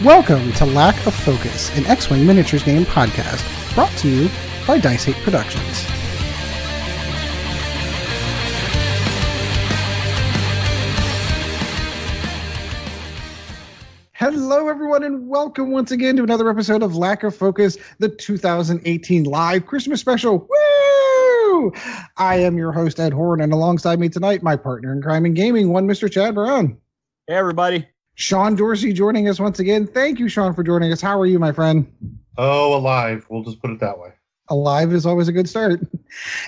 Welcome to Lack of Focus, an X-Wing miniatures game podcast, brought to you by Dice 8 Productions. Hello, everyone, and welcome once again to another episode of Lack of Focus, the 2018 live Christmas special. Woo! I am your host, Ed Horn, and alongside me tonight, my partner in crime and gaming, one Mr. Chad Brown. Hey, everybody. Sean Dorsey joining us once again. Thank you, Sean, for joining us. How are you, my friend? Oh, alive. We'll just put it that way. Alive is always a good start.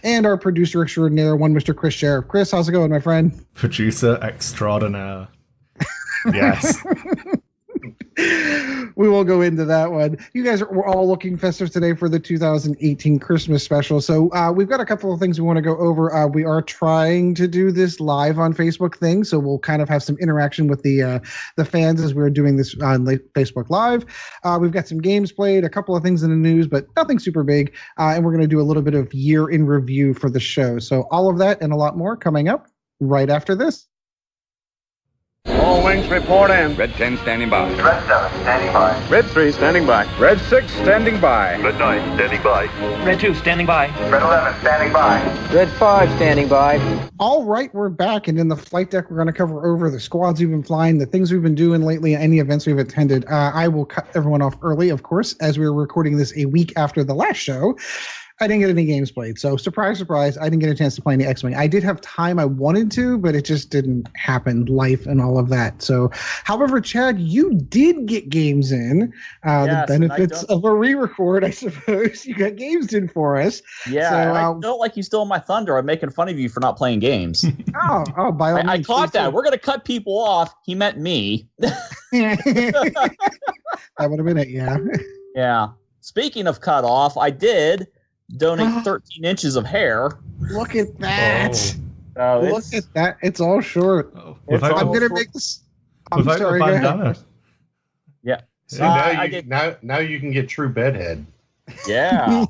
And our producer extraordinaire, one Mr. Chris Sheriff. Chris, how's it going, my friend? Producer extraordinaire. Yes. We will go into that one. You guys we're all looking festive today for the 2018 Christmas special. So we've got a couple of things we want to go over. We are trying to do this live on Facebook thing, so we'll kind of have some interaction with the fans as we're doing this on Facebook Live. We've got some games played, a couple of things in the news, but nothing super big. And we're going to do a little bit of year in review for the show. So all of that and a lot more coming up right after this. All wings report in. Red 10 standing by. Red 7 standing by. Red 3 standing by. Red 6 standing by. Red 9 standing by. Red 2 standing by. Red 11 standing by. Red 5 standing by. All right, we're back, and in the flight deck, we're going to cover over the squads we've been flying, the things we've been doing lately, any events we've attended. I will cut everyone off early, of course, as we're recording this a week after the last show. I didn't get any games played, so surprise, surprise, I didn't get a chance to play any X-Wing. I did have time I wanted to, but it just didn't happen, life and all of that. So, however, Chad, you did get games in. The benefits of a re-record, I suppose. You got games in for us. Yeah, so, I felt like you stole my thunder. I'm making fun of you for not playing games. By all means. I caught that. We're going to cut people off. He meant me. That would have been it, yeah. Yeah. Speaking of cut off, I did donate 13 inches of hair. Look at that. Oh, Look at that. It's all short. Oh, I'm going to make this. I'm sorry. Go ahead. Yeah. See, now you can get true bedhead. Yeah.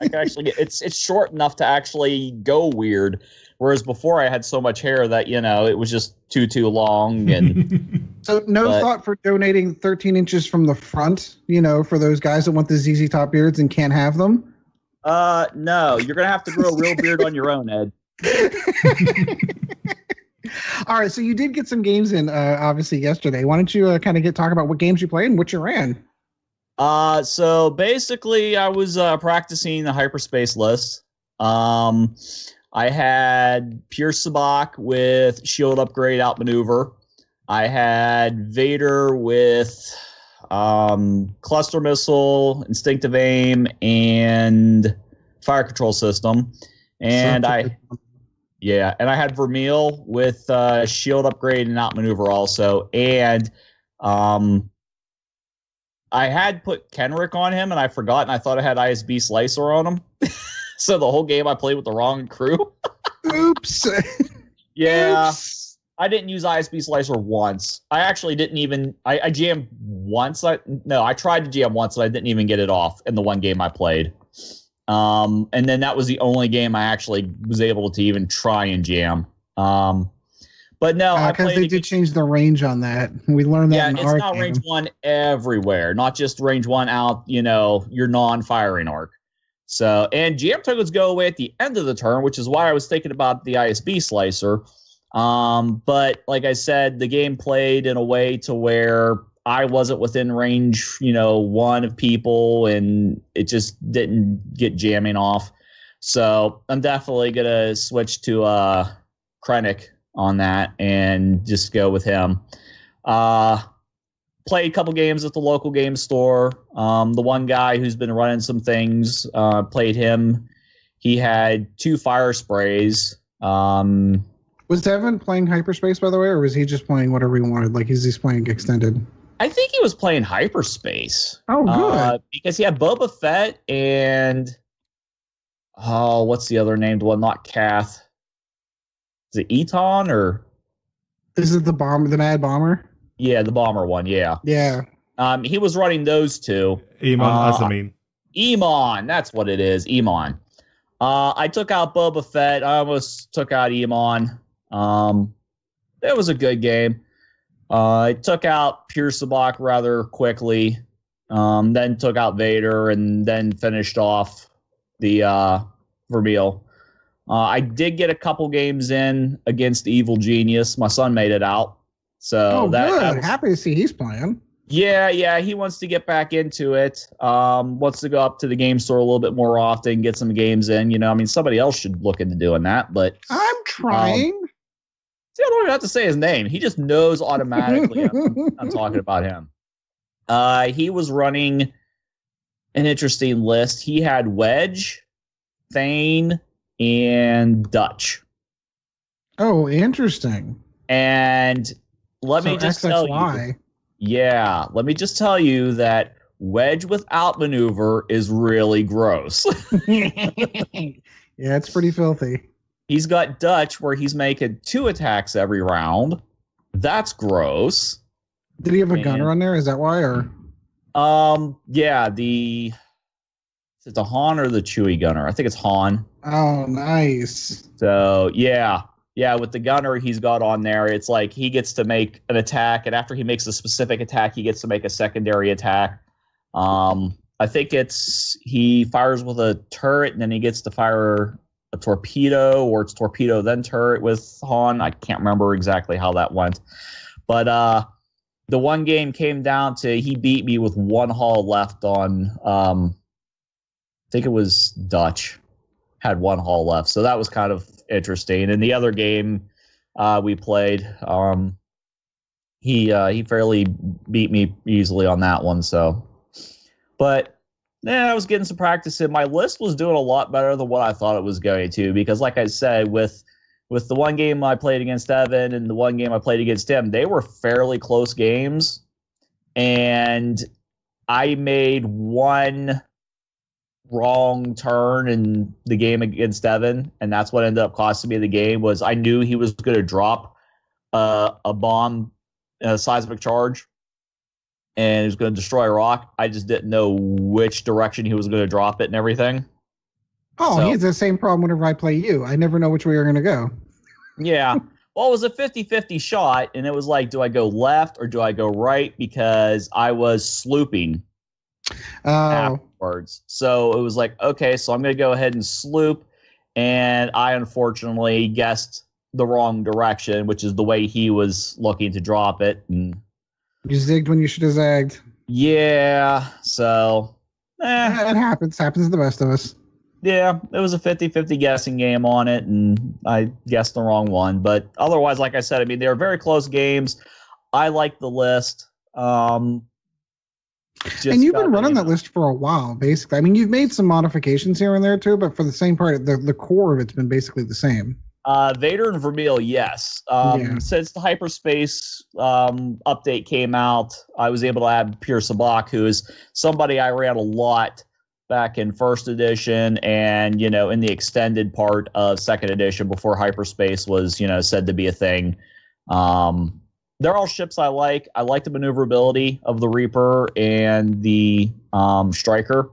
I can actually get it's short enough to actually go weird. Whereas before I had so much hair that, it was just too long. And so thought for donating 13 inches from the front, for those guys that want the ZZ Top beards and can't have them? No, you're going to have to grow a real beard on your own, Ed. All right, so you did get some games in, obviously, yesterday. Why don't you kind of talk about what games you played and what you ran? So basically, I was practicing the hyperspace list. I had Pure Sabacc with shield upgrade outmaneuver. I had Vader with cluster missile, instinctive aim, and fire control system. And I had Vermeil with shield upgrade and outmaneuver also. And I had put Kenrick on him, and I forgot, and I thought I had ISB Slicer on him. So the whole game I played with the wrong crew. Oops. Yeah. Oops. I didn't use ISB Slicer once. I actually didn't even... I jammed once. I tried to jam once, and I didn't even get it off in the one game I played. And then that was the only game I actually was able to even try and jam. But no, because they did change the range on that. We learned that in our game. Yeah, it's not range 1 everywhere. Not just range 1 out, your non-firing arc. So, and jam tokens go away at the end of the turn, which is why I was thinking about the ISB Slicer. But like I said, the game played in a way to where I wasn't within range, 1 of people, and it just didn't get jamming off. So I'm definitely going to switch to Krennic on that and just go with him. Played a couple games at the local game store. The one guy who's been running some things, played him. He had 2 fire sprays. Was Devin playing Hyperspace, by the way, or was he just playing whatever he wanted? Like, he's playing Extended? I think he was playing Hyperspace. Oh, good. Because he had Boba Fett and... Oh, what's the other named one? Not Kath. Is it Eton, or... Is it the Mad Bomber? Yeah, the Bomber one, yeah. Yeah. He was running those 2. Iman Azamin. Iman, that's what it is, Iman. I took out Boba Fett. I almost took out Iman. It was a good game. I took out Pure Sabak rather quickly, then took out Vader, and then finished off the Vermeil. I did get a couple games in against the Evil Genius. My son made it out. So good. Happy to see he's playing. Yeah, he wants to get back into it. Wants to go up to the game store a little bit more often, get some games in. Somebody else should look into doing that, but I'm trying. See, I don't even have to say his name. He just knows automatically I'm talking about him. He was running an interesting list. He had Wedge, Thane, and Dutch. Oh, interesting. And let me just tell you. Yeah, let me just tell you that Wedge without maneuver is really gross. Yeah, it's pretty filthy. He's got Dutch where he's making 2 attacks every round. That's gross. Did he have a gunner on there? Is that why? Or yeah, is it the Han or the Chewie gunner? I think it's Han. Oh, nice. So yeah, with the gunner he's got on there, it's like he gets to make an attack, and after he makes a specific attack, he gets to make a secondary attack. I think he fires with a turret, and then he gets to fire a torpedo, or it's torpedo then turret with Han. I can't remember exactly how that went. But the one game came down to he beat me with 1 hull left on, I think it was Dutch, had 1 hull left. So that was kind of interesting. And the other game we played, he fairly beat me easily on that one. So, but I was getting some practice in. My list was doing a lot better than what I thought it was going to, because like I said, with the one game I played against Evan and the one game I played against him, they were fairly close games. And I made one wrong turn in the game against Evan, and that's what ended up costing me the game. Was I knew he was going to drop a bomb, a seismic charge, and he was going to destroy a rock. I just didn't know which direction he was going to drop it and everything. Oh, so, he has the same problem whenever I play you. I never know which way you're going to go. Yeah. Well, it was a 50-50 shot, and it was like, do I go left or do I go right? Because I was slooping afterwards. So it was like, okay, so I'm going to go ahead and sloop, and I unfortunately guessed the wrong direction, which is the way he was looking to drop it. And you zigged when you should have zagged. Yeah, so it happens to the best of us. Yeah, it was a 50-50 guessing game on it, and I guessed the wrong one. But otherwise, like I said, I mean, they were very close games. I like the list. And you've been running that list for a while, basically. I mean, you've made some modifications here and there, too, but for the same part, the core of it's been basically the same. Vader and Vermeil, yes. Since the hyperspace update came out, I was able to add Pure Sabak, who is somebody I ran a lot back in first edition and, in the extended part of second edition before hyperspace was, said to be a thing. They're all ships I like. I like the maneuverability of the Reaper and the Striker.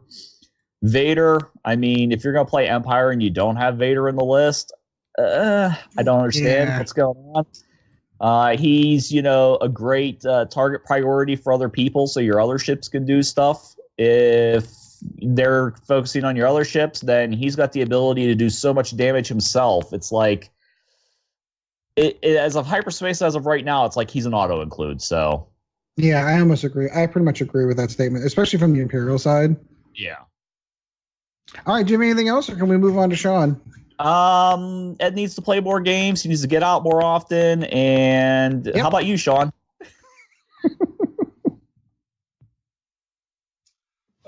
Vader, I mean, if you're going to play Empire and you don't have Vader in the list, I don't understand what's going on. He's, a great target priority for other people, so your other ships can do stuff. If they're focusing on your other ships, then he's got the ability to do so much damage himself. It's like, as of hyperspace as of right now, it's like he's an auto include. So, yeah, I almost agree. I pretty much agree with that statement, especially from the Imperial side. Yeah. All right, Jimmy, anything else, or can we move on to Sean? Ed needs to play more games. He needs to get out more often. And How about you, Sean?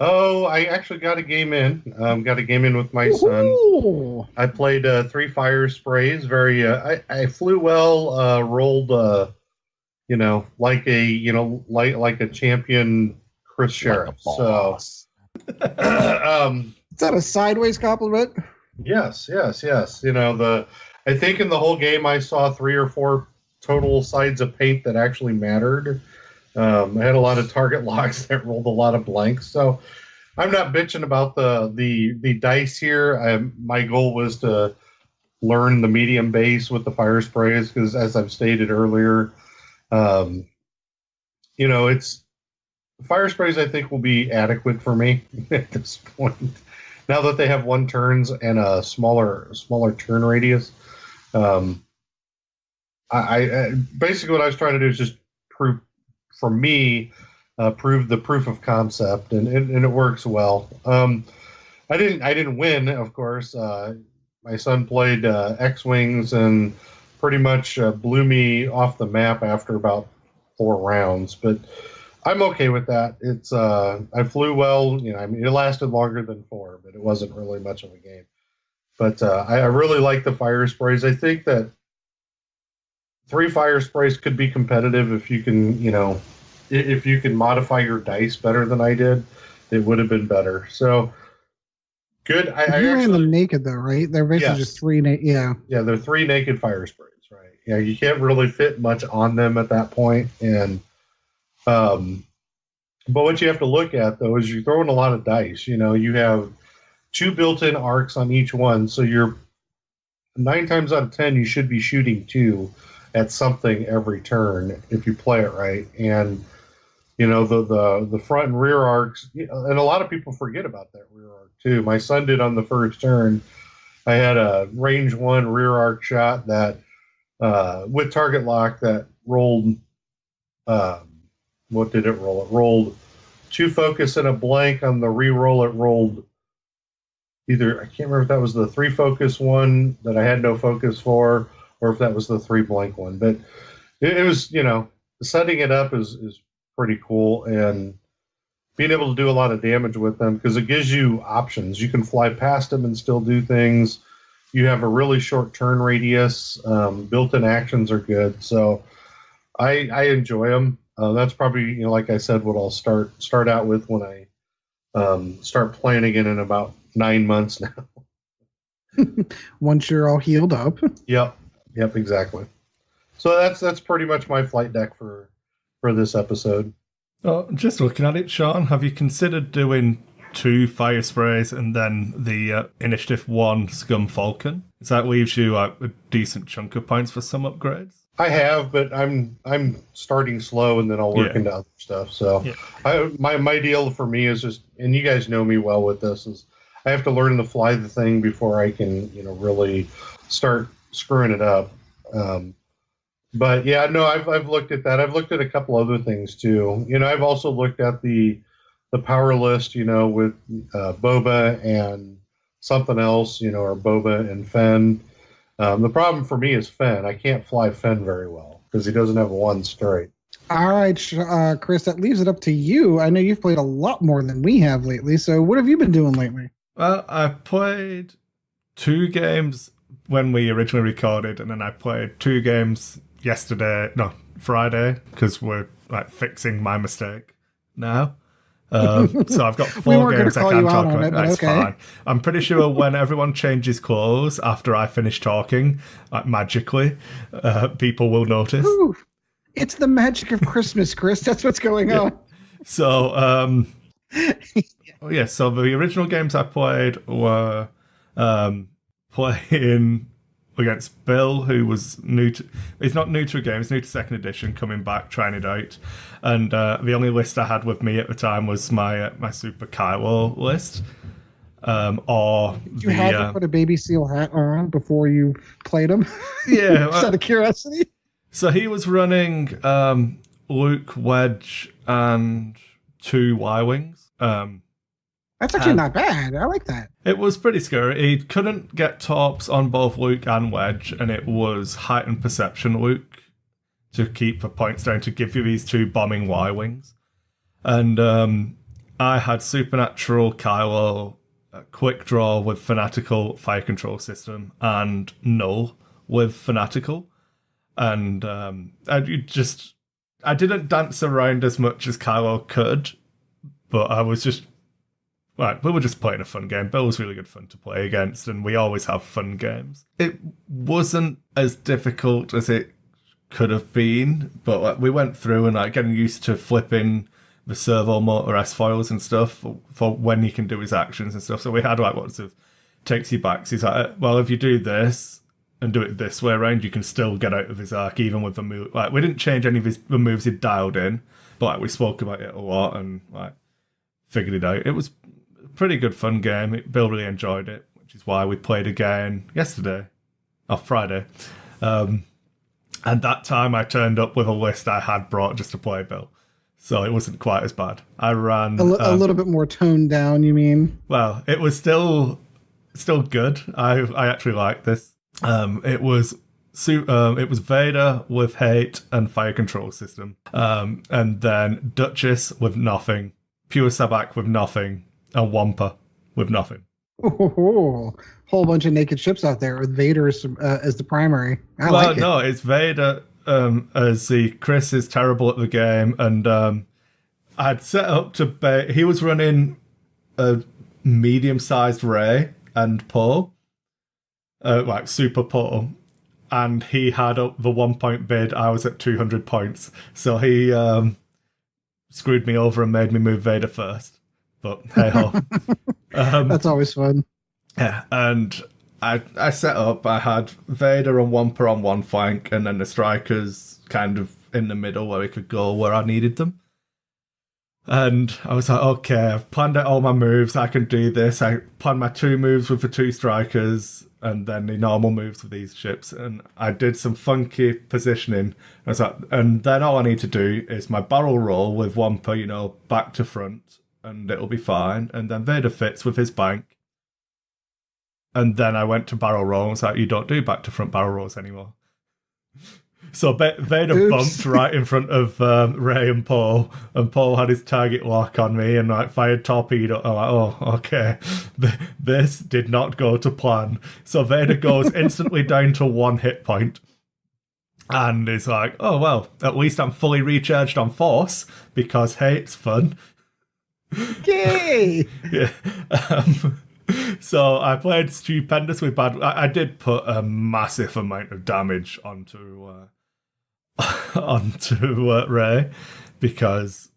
Oh, I actually got a game in. Got a game in with my son. I played 3 fire sprays. Very. I flew well. Rolled. Like a champion Chris Sheriff. So. Is that a sideways compliment? Yes. I think in the whole game I saw 3 or 4 total sides of paint that actually mattered. I had a lot of target locks that rolled a lot of blanks, so I'm not bitching about the dice here. My goal was to learn the medium base with the fire sprays because, as I've stated earlier, you know, it's fire sprays. I think will be adequate for me at this point. Now that they have 1 turns and a smaller turn radius, I basically what I was trying to do is just prove for me, prove the proof of concept, and it works well. I didn't win, of course. My son played X-Wings and pretty much blew me off the map after about 4 rounds, but I'm okay with that. It's I flew well. You know, I mean, it lasted longer than 4, but it wasn't really much of a game. But I really like the fire sprays. I think that 3 fire sprays could be competitive if you can, you know, if you can modify your dice better than I did, it would have been better. So good. You ran them naked though, right? They're basically just 3 naked. Yeah. Yeah, they're 3 naked fire sprays, right? Yeah, you can't really fit much on them at that point, and but what you have to look at though is you're throwing a lot of dice. You know, you have 2 built-in arcs on each one, so you're 9 times out of 10 you should be shooting 2 at something every turn if you play it right. And you know, the front and rear arcs, and a lot of people forget about that rear arc too. My son did on the first turn. I had a range 1 rear arc shot that with target lock that rolled. What did it roll? It rolled 2 focus and a blank. On the re-roll, it rolled either, I can't remember if that was the 3 focus one that I had no focus for, or if that was the 3 blank one. But it was, you know, setting it up is pretty cool, and being able to do a lot of damage with them because it gives you options. You can fly past them and still do things. You have a really short turn radius. Built-in actions are good, so I enjoy them. That's probably, you know, like I said, what I'll start out with when I start playing again in about 9 months now. Once you're all healed up. Yep, exactly. So that's pretty much my flight deck for this episode. Oh, just looking at it, Sean, have you considered doing 2 fire sprays and then the Initiative 1 Scum Falcon? That leaves you a decent chunk of points for some upgrades. I have, but I'm starting slow, and then I'll work into other stuff. So, my deal for me is just, and you guys know me well with this, is I have to learn to fly the thing before I can, you know, really start screwing it up. But yeah, no, I've looked at that. I've looked at a couple other things too. You know, I've also looked at the power list, you know, with Boba and something else, you know, or Boba and Fenn. The problem for me is Fenn. I can't fly Fenn very well because he doesn't have 1 straight. All right, Chris, that leaves it up to you. I know you've played a lot more than we have lately, so what have you been doing lately? Well, I played 2 games when we originally recorded, and then I played 2 games Friday, because we're like fixing my mistake now. So I've got 4 games I can't talk about. That's fine. I'm pretty sure when everyone changes clothes after I finish talking, like magically, people will notice. Ooh, it's the magic of Christmas, Chris. That's what's going on. So, so the original games I played were playing against Bill, who was he's not new to a game, he's new to 2nd edition, coming back, trying it out. And the only list I had with me at the time was my Super Kylo list. Did you have to put a baby seal hat on before you played him? Yeah. Just out of curiosity. So he was running Luke, Wedge, and 2 Y-Wings. That's actually not bad. I like that. It was pretty scary. He couldn't get tops on both Luke and Wedge, and it was heightened perception Luke to keep the points down to give you these 2 bombing Y-Wings. And I had Supernatural Kylo, Quick Draw with Fanatical Fire Control System, and Null with Fanatical. And I didn't dance around as much as Kylo could, but I was just... Right, we were just playing a fun game. Bill was really good fun to play against, and we always have fun games. It wasn't as difficult as it could have been, but we went through and getting used to flipping the servo motor S-foils and stuff for when he can do his actions and stuff. So we had lots of takes you backs. He's like, well, if you do this, and do it this way around, you can still get out of his arc even with the move. Like, we didn't change any of the moves he'd dialed in, but like, we spoke about it a lot and like figured it out. It was a pretty good fun game. Bill really enjoyed it, which is why we played again yesterday, Friday. And that time I turned up with a list I had brought just to play Bill. So it wasn't quite as bad. I ran a little bit more toned down, you mean? Well, it was still good. I actually liked this. It was Vader with hate and fire control system, and then Duchess with nothing, Pure Sabak with nothing, and Wampa with nothing. Oh, whole bunch of naked ships out there with Vader as the primary. I like it. No, it's Vader as the Chris is terrible at the game, and I'd set up to bait. He was running a medium-sized Rey and Poe, like Super Poe, and he had up the 1 point bid. I was at 200 points, so he screwed me over and made me move Vader first. But hey ho, that's always fun. Yeah, and I set up. I had Vader and Wampa on one flank, and then the strikers kind of in the middle where we could go where I needed them. And I was like, okay, I've planned out all my moves. I can do this. I planned my 2 moves with the 2 strikers, and then the normal moves with these ships. And I did some funky positioning. I was like, and then all I need to do is my barrel roll with Wampa, back to front, and it'll be fine. And then Vader fits with his bank. And then I went to barrel roll and was like, you don't do back to front barrel rolls anymore. So Vader bumped right in front of Rey and Poe had his target lock on me and like fired torpedo. I'm like, oh, okay. This did not go to plan. So Vader goes instantly down to 1 hit point. And is like, oh, well, at least I'm fully recharged on Force because, hey, it's fun. Yay! Yeah. So I played stupendous with bad. I did put a massive amount of damage onto Rey because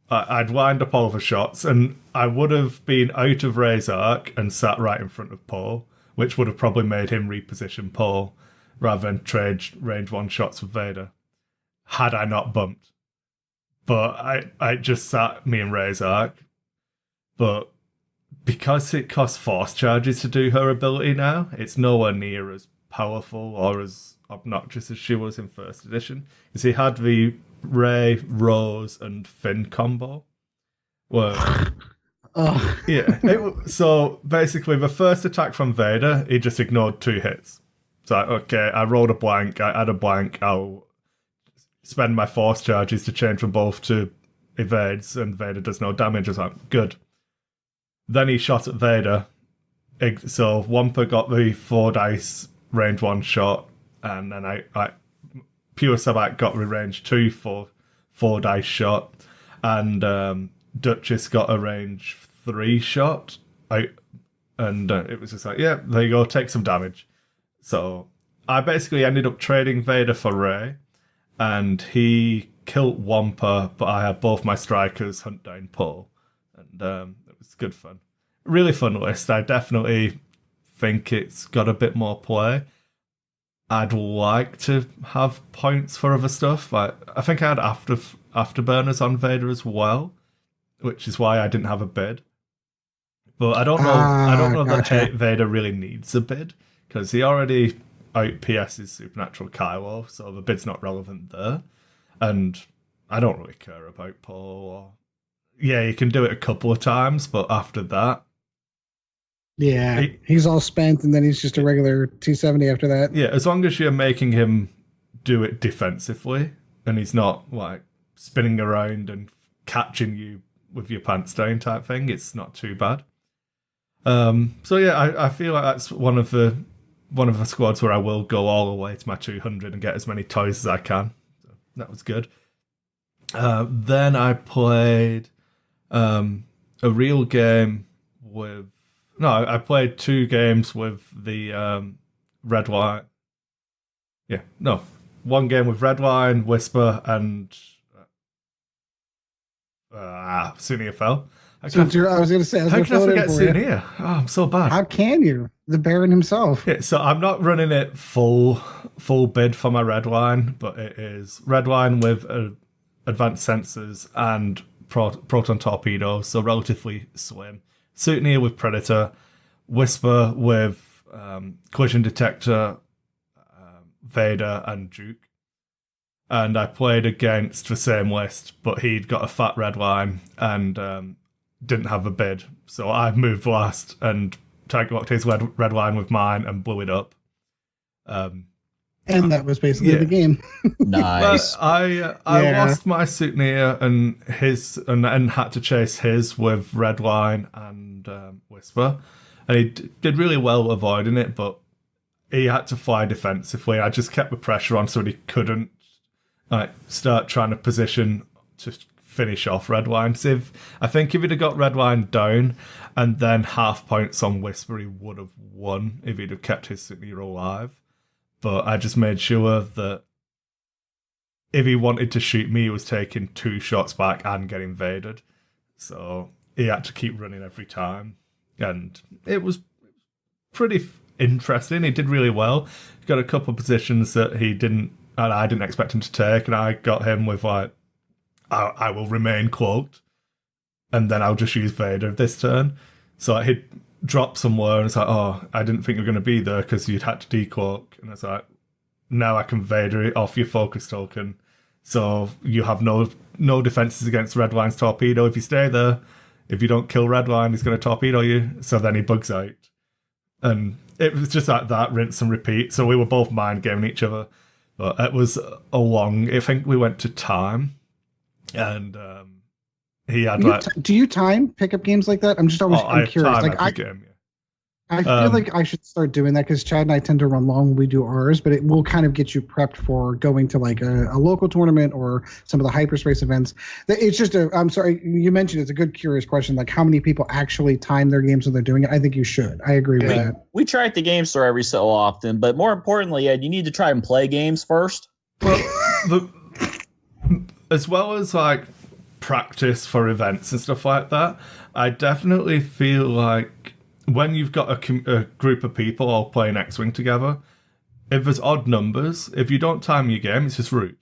I'd lined up all the shots and I would have been out of Rey's arc and sat right in front of Poe, which would have probably made him reposition Poe rather than trade range 1 shots with Vader had I not bumped. But I just sat me in Rey's arc. But because it costs Force charges to do her ability now, it's nowhere near as powerful or as obnoxious as she was in first edition. Because he had the Rey, Rose, and Finn combo. Well, yeah. So basically, the first attack from Vader, he just ignored 2 hits. So okay, I rolled a blank. I add a blank. I'll spend my Force charges to change from both to evades, and Vader does no damage. I was like, good. Then he shot at Vader. So Wampa got the 4 dice range 1 shot, and then I Pure Sabak got the range 2 for 4 dice shot, and Duchess got a range 3 shot. And it was just like, yeah, there you go, take some damage. So I basically ended up trading Vader for Rey, and he killed Wampa, but I had both my strikers hunt down Poe, and it's good fun. Really fun list. I definitely think it's got a bit more play. I'd like to have points for other stuff. I think I had afterburners on Vader as well, which is why I didn't have a bid. But I don't know. I don't know gotcha. that Vader really needs a bid because he already out PS's Supernatural Kylo, so the bid's not relevant there. And I don't really care about Poe or. Yeah, you can do it a couple of times, but after that... Yeah, he's all spent, and then he's just a regular 270 after that. Yeah, as long as you're making him do it defensively, and he's not, like, spinning around and catching you with your pants down type thing, it's not too bad. So yeah, I feel like that's one of the squads where I will go all the way to my 200 and get as many toys as I can. So that was good. Then I played... a real game with... No, I played 2 games with the Redline. Yeah, no. 1 game with Redline, Whisper, and Sunny FL. I So I was going to say, I was how going to can I fill it forget in for you. Souvenir? Oh, I'm so bad. How can you? The Baron himself. Yeah, so I'm not running it full bid for my red wine, but it is red wine with advanced sensors and proton torpedoes, so relatively slim. Souvenir with Predator, Whisper with collision detector, Vader, and Duke. And I played against the same list, but he'd got a fat red wine and didn't have a bid. So I moved last and tag locked his red wine with mine and blew it up. And that was basically the game. Nice. But I lost my Souvenir and had to chase his with red wine and Whisper. And he did really well avoiding it, but he had to fly defensively. I just kept the pressure on so he couldn't start trying to position to finish off red wine. So I think if he'd have got red wine down and then half points on Whisper, he would have won if he'd have kept his Souvenir alive. But I just made sure that if he wanted to shoot me, he was taking 2 shots back and getting invaded. So he had to keep running every time. And it was pretty interesting. He did really well. He got a couple of positions that he didn't, and I didn't expect him to take, and I got him with like, I will remain cloaked, and then I'll just use Vader this turn. So he'd drop somewhere, and it's like, oh, I didn't think you were going to be there because you'd had to decloak. And it's like, now I can Vader it off your focus token. So you have no defenses against Redwine's torpedo if you stay there. If you don't kill Redwine, he's going to torpedo you. So then he bugs out. And it was just like that, rinse and repeat. So we were both mind gaming each other. But it was a long, I think we went to time. And he had do you time pickup games like that? I'm just always I'm curious. Time like every game, yeah. I feel like I should start doing that because Chad and I tend to run long when we do ours, but it will kind of get you prepped for going to like a local tournament or some of the hyperspace events. It's just I'm sorry, you mentioned it's a good curious question, like how many people actually time their games when they're doing it. I think you should. I agree with that. We try at the game store every so often, but more importantly, Ed, you need to try and play games first. Well, as well as like practice for events and stuff like that, I definitely feel like when you've got a group of people all playing X-Wing together, if there's odd numbers, if you don't time your game, it's just rude.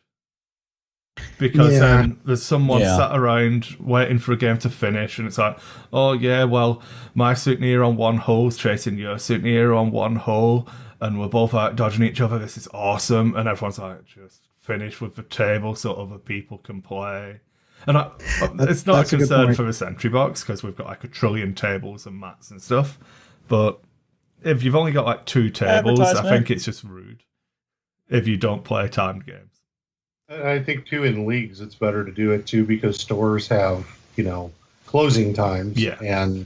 Because then there's someone sat around waiting for a game to finish, and it's like, oh yeah, well, my Souvenir on one hull is chasing your Souvenir on one hull, and we're both out dodging each other, this is awesome, and everyone's like, just finish with the table so other people can play. And it's not a concern for the Sentry Box because we've got like 1 trillion tables and mats and stuff. But if you've only got like 2 tables, I think it's just rude if you don't play timed games. I think too in leagues it's better to do it too because stores have closing times. Yeah, and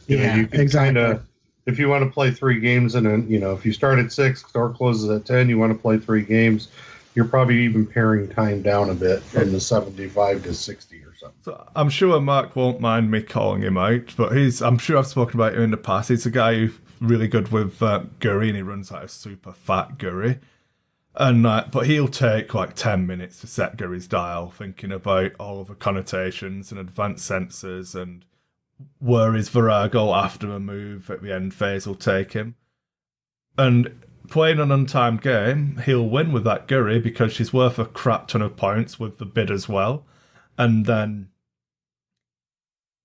you can exactly. If you want to play 3 games and then if you start at 6, store closes at 10, you want to play 3 games. You're probably even paring time down a bit from the 75 to 60 or something. So I'm sure Mark won't mind me calling him out, but I'm sure I've spoken about him in the past. He's a guy who's really good with Guri, and he runs like a super fat Guri. And but he'll take like 10 minutes to set Guri's dial, thinking about all of the connotations and advanced sensors and where his Virago after a move at the end phase will take him. And playing an untimed game, he'll win with that Guri because she's worth a crap ton of points with the bid as well. And then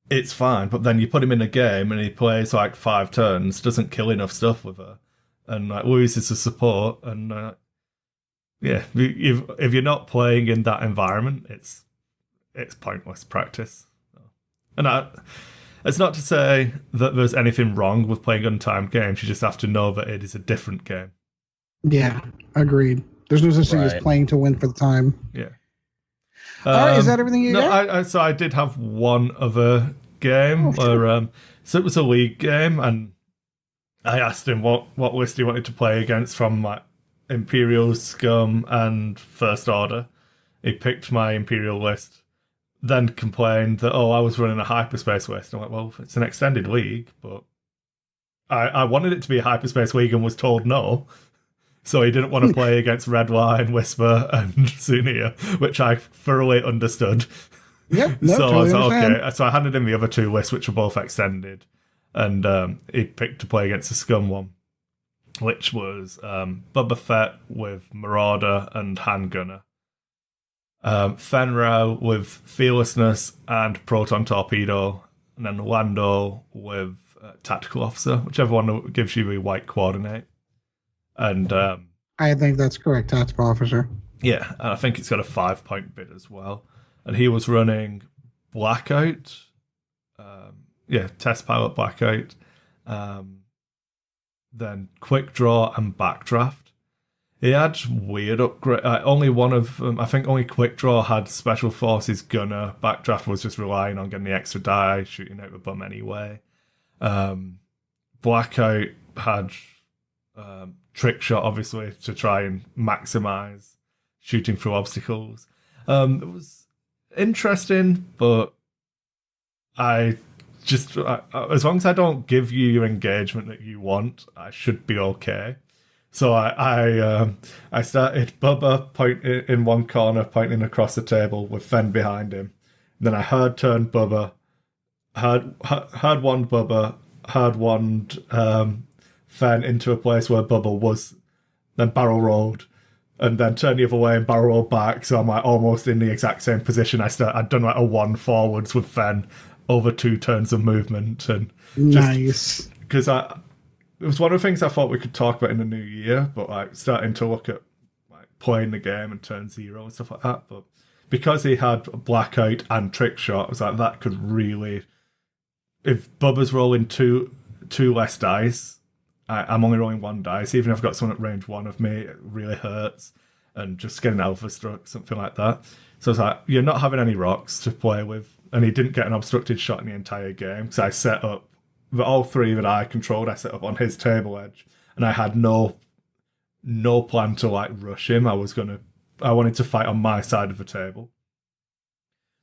it's fine. But then you put him in a game and he plays like 5 turns, doesn't kill enough stuff with her, and like loses the support. And if you're not playing in that environment, it's pointless practice. And it's not to say that there's anything wrong with playing untimed games. You just have to know that it is a different game. Yeah, agreed. There's no such thing as playing to win for the time. Yeah. All right, is that everything you got? So I did have one other game where so it was a league game, and I asked him what list he wanted to play against from like Imperial, Scum, and First Order. He picked my Imperial list. Then complained that, I was running a hyperspace list. I went, well, it's an extended league, but I wanted it to be a hyperspace league and was told no. So he didn't want to play against Redwine, Whisper, and Souvenir, which I thoroughly understood. Yep. No, So I totally was like, understand. okay. So I handed him the other two lists, which were both extended, and he picked to play against the Scum one, which was Boba Fett with Marauder and Handgunner, Fenro with Fearlessness and Proton Torpedo, and then Lando with Tactical Officer, whichever one gives you the white coordinate. And I think that's correct, Tactical Officer. yeah, and I think it's got a 5-point bid as well. And he was running Blackout. Test pilot Blackout. Then Quick Draw and Backdraft. He had weird upgrade. Only one of them, I think only Quick Draw had Special Forces Gunner. Backdraft was just relying on getting the extra die, shooting out the bum anyway. Blackout had Trick Shot, obviously, to try and maximize shooting through obstacles. It was interesting, but as long as I don't give you your engagement that you want, I should be okay. So I started Bubba pointing in one corner, pointing across the table with Fen behind him. Then I hard turned Bubba, hard wand Bubba, hard wand Fen into a place where Bubba was, then barrel rolled, and then turned the other way and barrel rolled back. So I'm like almost in the exact same position. I'd done like a 1 forwards with Fen over 2 turns of movement, and Nice. because it was one of the things I thought we could talk about in the new year, but like starting to look at like playing the game and turn 0 and stuff like that. But because he had Blackout and Trick Shot, I was like, that could really, if Bubba's rolling two less dice, I'm only rolling 1 dice. Even if I've got someone at range 1 of me, it really hurts. And just getting alpha struck, something like that. So I was like, you're not having any rocks to play with. And he didn't get an obstructed shot in the entire game. So I set up all 3 that I controlled. I set up on his table edge, and I had no plan to like rush him. I wanted to fight on my side of the table.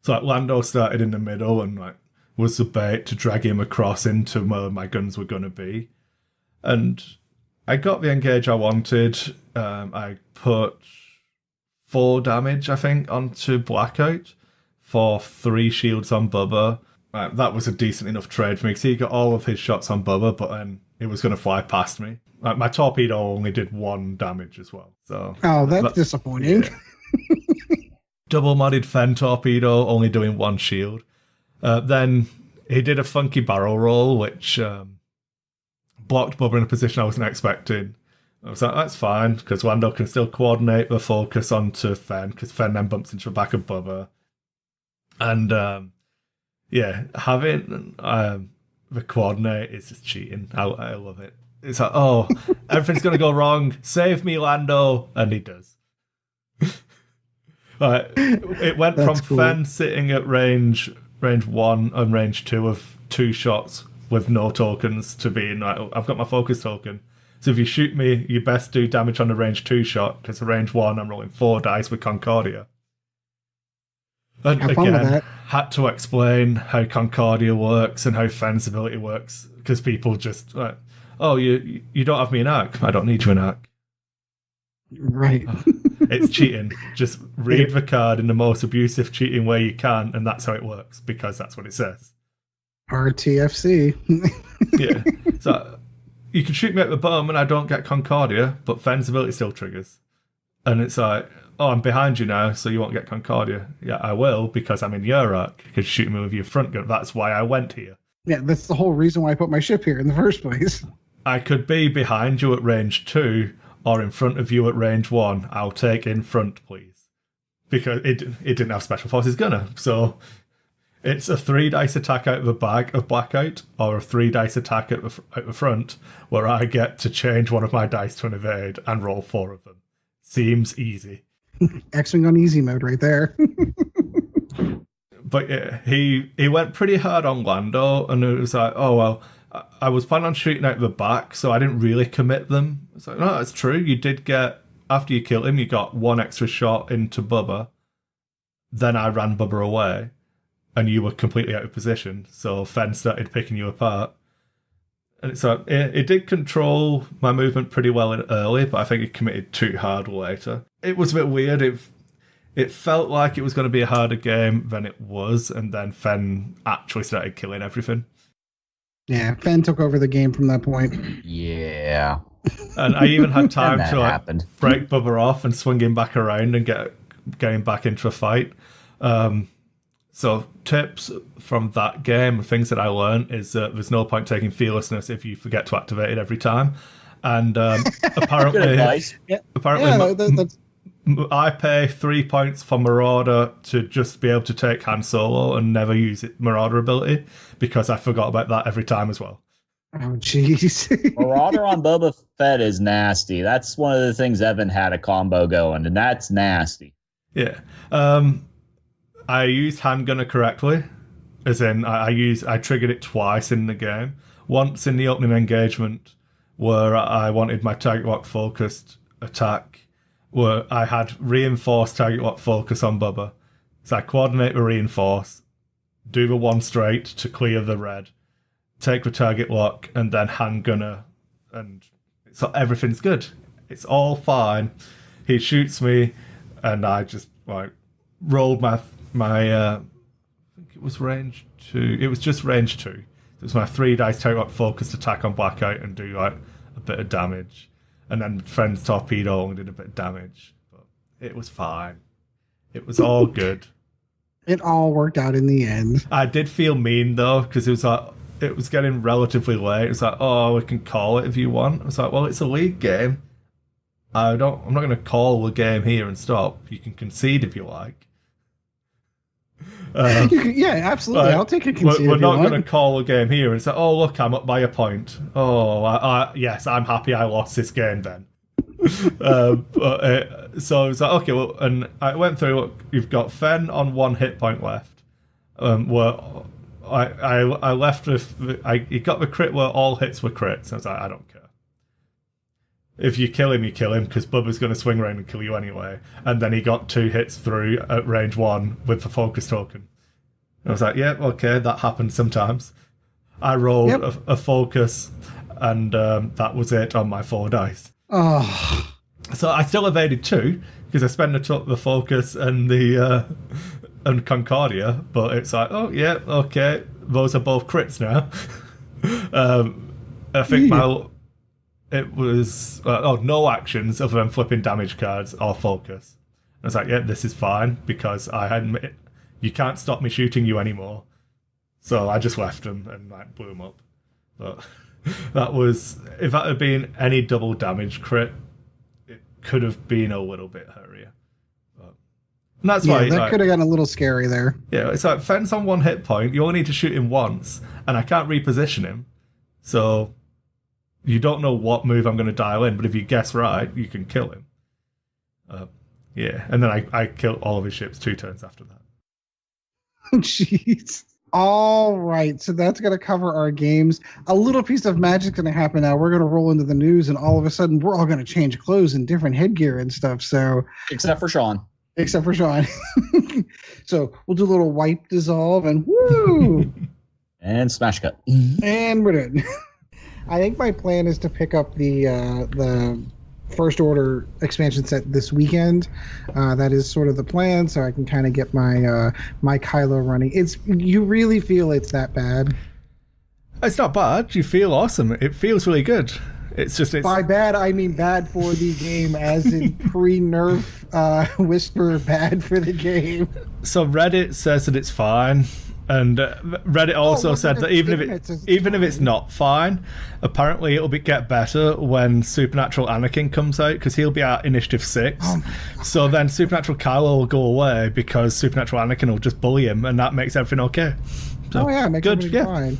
So like Lando started in the middle and like was the bait to drag him across into where my guns were going to be. And I got the engage I wanted. I put 4 damage, I think, onto Blackout for 3 shields on Bubba. That was a decent enough trade for me because he got all of his shots on Bubba, but then it was going to fly past me. My torpedo only did 1 damage as well. So that's disappointing. Yeah. Double modded Fen torpedo, only doing 1 shield. Then he did a funky barrel roll, which blocked Bubba in a position I wasn't expecting. I was like, that's fine, because Lando can still coordinate the focus onto Fen, because Fen then bumps into the back of Bubba. And having the coordinate is just cheating. I love it. It's like, oh, everything's going to go wrong. Save me, Lando. And he does. It went That's from cool. Fen sitting at range 1 and range 2 of 2 shots with no tokens to being like, I've got my focus token. So if you shoot me, you best do damage on the range 2 shot, because the range 1, I'm rolling 4 dice with Concordia. And Have fun with again, that. had to explain how Concordia works and how Fen's ability works, because people just like, oh, you don't have me in arc. I don't need you in arc. Right. It's cheating. Just read the card in the most abusive cheating way you can, and that's how it works, because that's what it says. RTFC. Yeah. So you can shoot me at the bum and I don't get Concordia, but Fen's ability still triggers. And it's like, oh, I'm behind you now, so you won't get Concordia. Yeah, I will, because I'm in your arc. Because you shoot me with your front gun. That's why I went here. Yeah, that's the whole reason why I put my ship here in the first place. I could be behind you at range 2 or in front of you at range 1. I'll take in front, please. Because it didn't have Special Forces Gunner. So it's a 3 dice attack out of the bag of Blackout or a 3 dice attack at the front, where I get to change one of my dice to an evade and roll 4 of them. Seems easy. X-Wing on easy mode right there. But yeah, he went pretty hard on Lando, and it was like, oh, well, I was planning on shooting out the back, so I didn't really commit them. It's like, no, that's true. You did get, after you killed him, you got 1 extra shot into Bubba. Then I ran Bubba away, and you were completely out of position, so Fen started picking you apart. And it's like, it did control my movement pretty well early, but I think it committed too hard later. It was a bit weird. It felt like it was going to be a harder game than it was, and then Fen actually started killing everything. Yeah, Fen took over the game from that point. Yeah. And I even had time that to like, happened. break Bubba off and swing him back around and getting back into a fight. So tips from that game, things that I learned is that there's no point taking fearlessness if you forget to activate it every time. And apparently, Good advice. That's I pay 3 points for Marauder to just be able to take Han Solo and never use it Marauder ability because I forgot about that every time as well. oh jeez. Marauder on Boba Fett is nasty. That's one of the things Evan had a combo going, and that's nasty. Yeah. I used handgunner correctly, as in I triggered it twice in the game. Once in the opening engagement where I wanted my target lock focused attack, where I had reinforced target lock focus on Bubba. So I coordinate the reinforce, do the one straight to clear the red, take the target lock, and then handgunner, and so everything's good. It's all fine. He shoots me, and I just like rolled my I think it was range 2. It was just range 2. It was my 3 dice target lock focused attack on Blackout and do like a bit of damage. And then Friend's torpedo only did a bit of damage. But it was fine. It was all good. It all worked out in the end. I did feel mean though, because it was getting relatively late. It was like, oh, we can call it if you want. I was like, well, it's a league game. I'm not going to call the game here and stop. You can concede if you like. Yeah, absolutely. I'll take a concede. We're not going to call a game here and say, oh, look, I'm up by a point. Oh, yes, I'm happy I lost this game then. So I was like, okay, well, and I went through, look, you've got Fen on 1 hit point left. Where I left with, he got the crit where all hits were crits. I was like, I don't care. If you kill him, because Bubba's going to swing around and kill you anyway. And then he got 2 hits through at range 1 with the focus token. I was like, yeah, okay, that happens sometimes. I rolled a focus, and that was it on my 4 dice. Oh. So I still evaded 2, because I spent the focus and the and Concordia, but it's like, oh, yeah, okay, those are both crits now. I think it was no actions other than flipping damage cards or focus. I was like, yeah, this is fine because you can't stop me shooting you anymore. So I just left them and like blew them up. But that was, if that had been any double damage crit, it could have been a little bit hurrier. And that's why that could have gotten a little scary there. Yeah, it's like Fen's on 1 hit point. You only need to shoot him once, and I can't reposition him. So you don't know what move I'm going to dial in, but if you guess right, you can kill him. Yeah, and then I killed all of his ships 2 turns after that. Jeez. All right, so that's going to cover our games. A little piece of magic's going to happen now. We're going to roll into the news, and all of a sudden, we're all going to change clothes and different headgear and stuff. So, except for Sean. So we'll do a little wipe dissolve and woo, and smash cut, and we're done. I think my plan is to pick up the First Order expansion set this weekend. That is sort of the plan, so I can kind of get my my Kylo running. You really feel it's that bad? It's not bad. You feel awesome. It feels really good. It's by bad I mean bad for the game, as in pre-nerf whisper bad for the game. So Reddit says that it's fine. And Reddit also said that even if it's not fine, apparently it'll get better when Supernatural Anakin comes out, because he'll be at Initiative 6. So then Supernatural Kylo will go away because Supernatural Anakin will just bully him, and that makes everything okay. So, makes everything fine.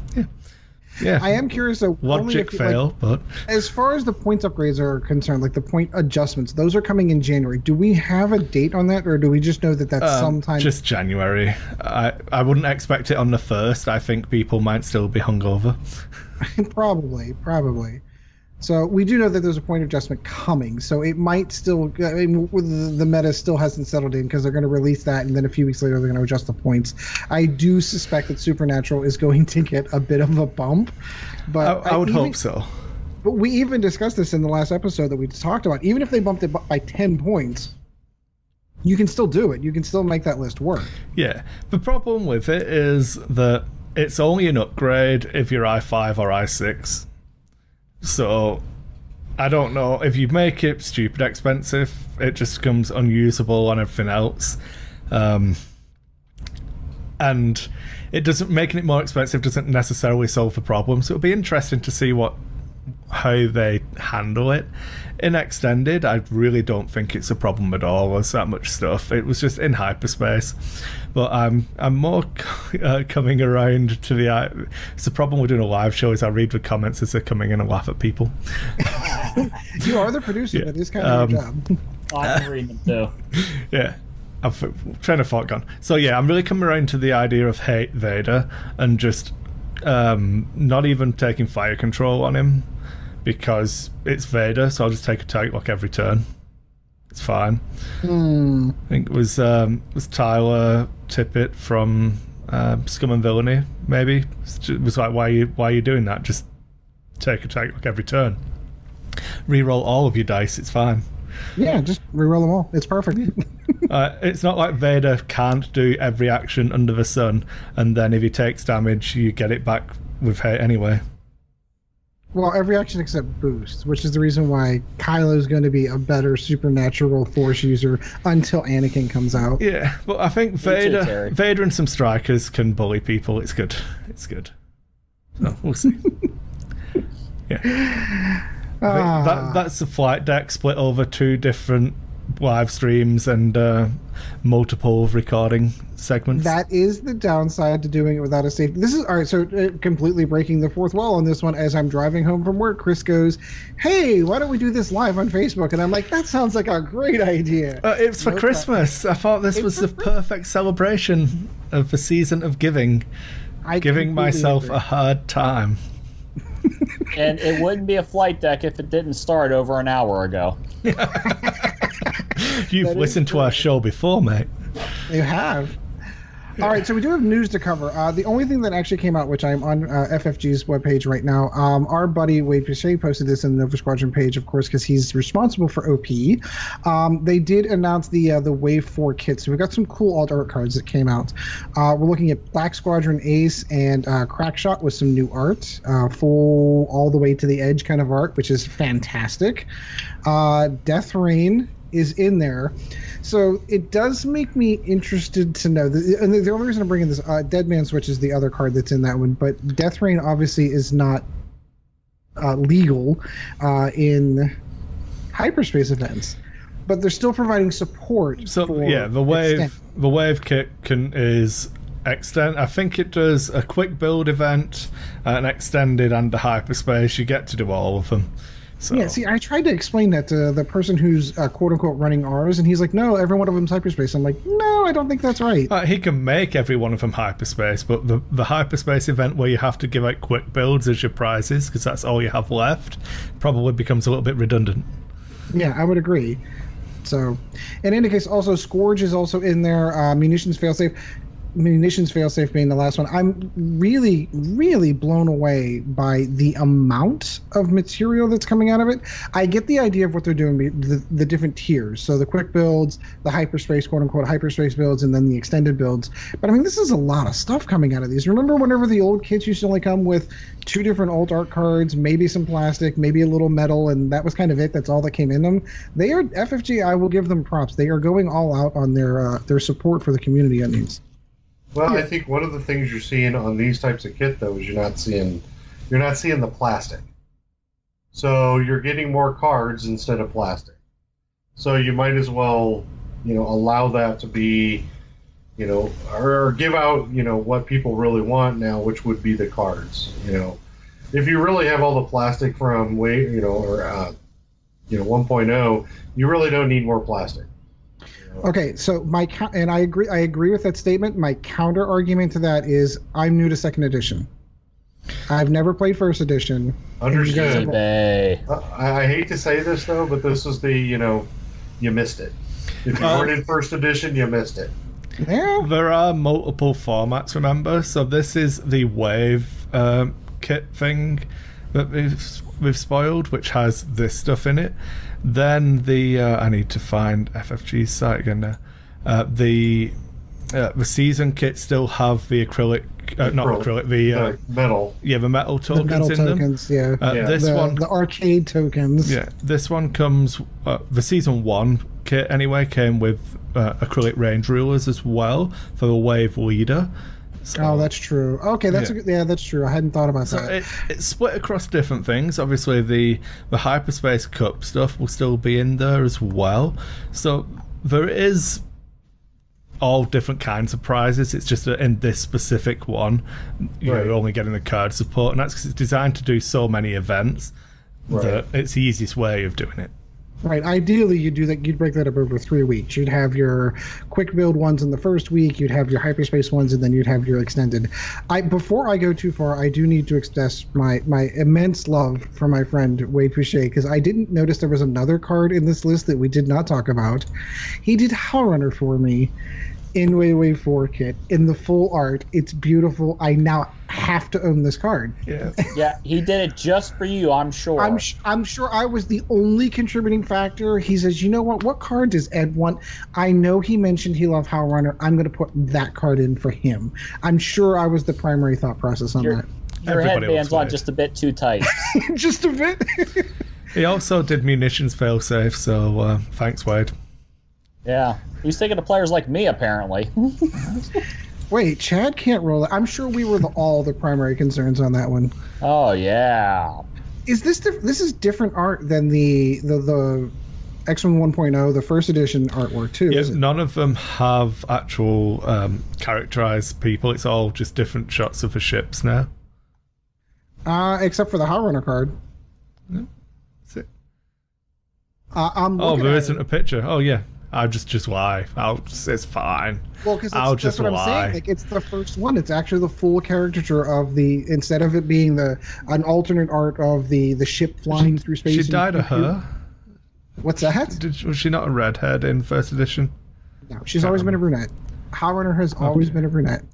Yeah. I am curious though. Logic fail, but as far as the points upgrades are concerned, like the point adjustments, those are coming in January. Do we have a date on that, or do we just know that that's sometime? Just January. I wouldn't expect it on the 1st. I think people might still be hungover. Probably. So we do know that there's a point adjustment coming. So it might still. I mean, the meta still hasn't settled in, because they're going to release that, and then a few weeks later they're going to adjust the points. I do suspect that Supernatural is going to get a bit of a bump, but I would hope so. But we even discussed this in the last episode that we talked about. Even if they bumped it by 10 points, you can still do it. You can still make that list work. Yeah. The problem with it is that it's only an upgrade if you're i5 or i6. So I don't know. If you make it stupid expensive, it just becomes unusable on everything else. And it doesn't, making it more expensive doesn't necessarily solve the problem. So it'll be interesting to see how they handle it. In Extended, I really don't think it's a problem at all. There's that much stuff. It was just in hyperspace. But I'm more coming around to it's the problem with doing a live show is I read the comments as they're coming in and laugh at people. You are the producer. Yeah. That is kind of your job. I'm reading them too. Yeah. I'm trying to fork on. So yeah, I'm really coming around to the idea of hate Vader and just not even taking fire control on him because it's Vader, so I'll just take a target lock every turn. It's fine. I think it was Tyler Tippett from Scum and Villainy, maybe. It was like, why are you doing that? Just take a target lock every turn. Reroll all of your dice, it's fine. Yeah, just reroll them all. It's perfect. It's not like Vader can't do every action under the sun, and then if he takes damage, you get it back with hate anyway. Well, every action except boost, which is the reason why Kylo's going to be a better supernatural force user until Anakin comes out. Yeah, but I think Vader and some strikers can bully people. It's good. It's good. So we'll see. Yeah. That's the flight deck split over 2 different live streams and multiple recording segments. That is the downside to doing it without a safety. This is all right. So completely breaking the fourth wall on this one. As I'm driving home from work, Chris goes, "Hey, why don't we do this live on Facebook?" And I'm like, "That sounds like a great idea." It's for Christmas. I thought this was the perfect celebration of the season of giving. Giving myself a hard time. And it wouldn't be a flight deck if it didn't start over an hour ago. You've listened to our show before, mate. You have. All right, so we do have news to cover. The only thing that actually came out, which I'm on FFG's webpage right now, our buddy Wade Pichet posted this in the Nova Squadron page, of course, because he's responsible for OP. They did announce the Wave 4 kit, so we've got some cool alt art cards that came out. We're looking at Black Squadron Ace and Crackshot with some new art, full all the way to the edge kind of art, which is fantastic. Death Rain is in there. So it does make me interested to know. And the only reason I'm bringing this, Dead Man Switch is the other card that's in that one, but Death Rain obviously is not legal in hyperspace events, but they're still providing support. So yeah, the wave kit is extend. I think it does a quick build event, an extended, and a hyperspace. You get to do all of them. So. Yeah, see, I tried to explain that to the person who's quote-unquote running ours, and he's like, no, every one of them's hyperspace. I'm like, no, I don't think that's right. He can make every one of them hyperspace, but the hyperspace event where you have to give out quick builds as your prizes, because that's all you have left, probably becomes a little bit redundant. Yeah, I would agree. So, in any case, also, Scourge is also in there, Munitions Failsafe being the last one. I'm really, really blown away by the amount of material that's coming out of it. I get the idea of what they're doing, the different tiers. So the quick builds, the hyperspace, quote unquote, hyperspace builds, and then the extended builds. But I mean, this is a lot of stuff coming out of these. Remember whenever the old kits used to only come with 2 different alt art cards, maybe some plastic, maybe a little metal, and that was kind of it. That's all that came in them. They are, FFG, I will give them props. They are going all out on their support for the community on these. Well, I think one of the things you're seeing on these types of kit, though, is you're not seeing the plastic. So you're getting more cards instead of plastic. So you might as well, allow that to be, or give out, what people really want now, which would be the cards. If you really have all the plastic from 1.0, you really don't need more plastic. Okay, so and I agree with that statement. My counter argument to that is I'm new to second edition. I've never played first edition. Understood. I hate to say this though, but this is the you missed it. If you weren't in first edition, you missed it. Yeah. There are multiple formats, remember? So this is the Wave kit thing that we've spoiled, which has this stuff in it. Then I need to find FFG's site again now. The season kits still have the acrylic, not acrylic, the metal. Yeah, the metal The tokens metal in them. tokens, yeah. This one, the arcade tokens. yeah, this one comes. The season 1 kit anyway came with acrylic range rulers as well for the wave leader. So, Oh, that's true. Okay, that's that's true. I hadn't thought about so that. it's split across different things. Obviously, the Hyperspace Cup stuff will still be in there as well. So there is all different kinds of prizes. It's just that in this specific one, you're only getting the card support, and that's 'cause it's designed to do so many events that it's the easiest way of doing it. Right. Ideally, you'd do that. You'd break that up over 3 weeks. You'd have your quick build ones in the first week. You'd have your hyperspace ones, and then you'd have your extended. Before I go too far, I do need to express my immense love for my friend Wade Pouchet, because I didn't notice there was another card in this list that we did not talk about. He did Howlrunner for me in Wave 4 kit in the full art. It's beautiful. I now have to own this card. Yeah. Yeah, he did it just for you, I'm sure. I'm sure I was the only contributing factor. He says, you know what card does Ed want? I know he mentioned he loved Howlrunner. I'm going to put that card in for him. I'm sure I was the primary thought process on that. Your Everybody headband's loves on Wade. just a bit too tight. Just a bit. He also did munitions failsafe, so thanks, Wade. Yeah. He's thinking of players like me, apparently. Wait, Chad can't roll it. I'm sure we were all the primary concerns on that one. Oh, yeah. Is this this is different art than the X-Men 1.0, the first edition artwork too, Yeah, isn't it? none of them have actual characterized people. It's all just different shots of the ships now. Except for the Howlrunner card. Is it? I'm Oh, looking there at isn't a picture. Oh, yeah. I'll just lie. It's fine. Well, because I'll that's just what I'm lie. saying. Like, it's the first one. It's actually the full caricature of the, instead of it being an alternate art of the ship flying through space. She and- dyed a her. What's that? Was she not a redhead in first edition? No, she's always been a brunette. Howlrunner has always been a brunette.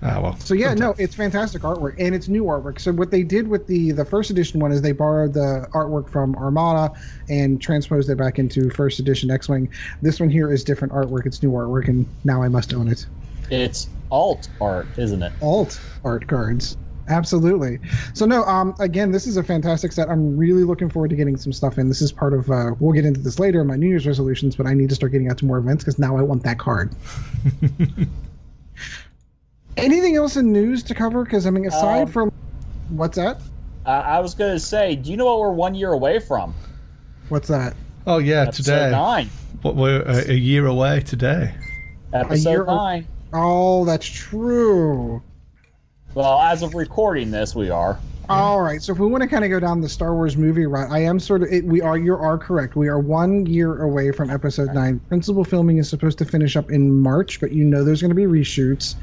Ah, well. So yeah, no, it's fantastic artwork, and it's new artwork. So what they did with the first edition one is they borrowed the artwork from Armada and transposed it back into first edition X-Wing. This one here is different artwork. It's new artwork, and now I must own it. It's alt art, isn't it? Alt art cards. Absolutely. So no, again, this is a fantastic set. I'm really looking forward to getting some stuff in. This is part of, we'll get into this later in my New Year's resolutions, but I need to start getting out to more events because now I want that card. Anything else in news to cover? Because, I mean, aside from... What's that? I was going to say, do you know what we're 1 year away from? What's that? Oh, yeah, Episode today. 9. What, we're a year away today. Episode 9. Oh, that's true. Well, as of recording this, we are. All right, so if we want to kind of go down the Star Wars movie route, I am sort of you are correct. We are 1 year away from Episode 9. Principal filming is supposed to finish up in March, but you know there's going to be reshoots.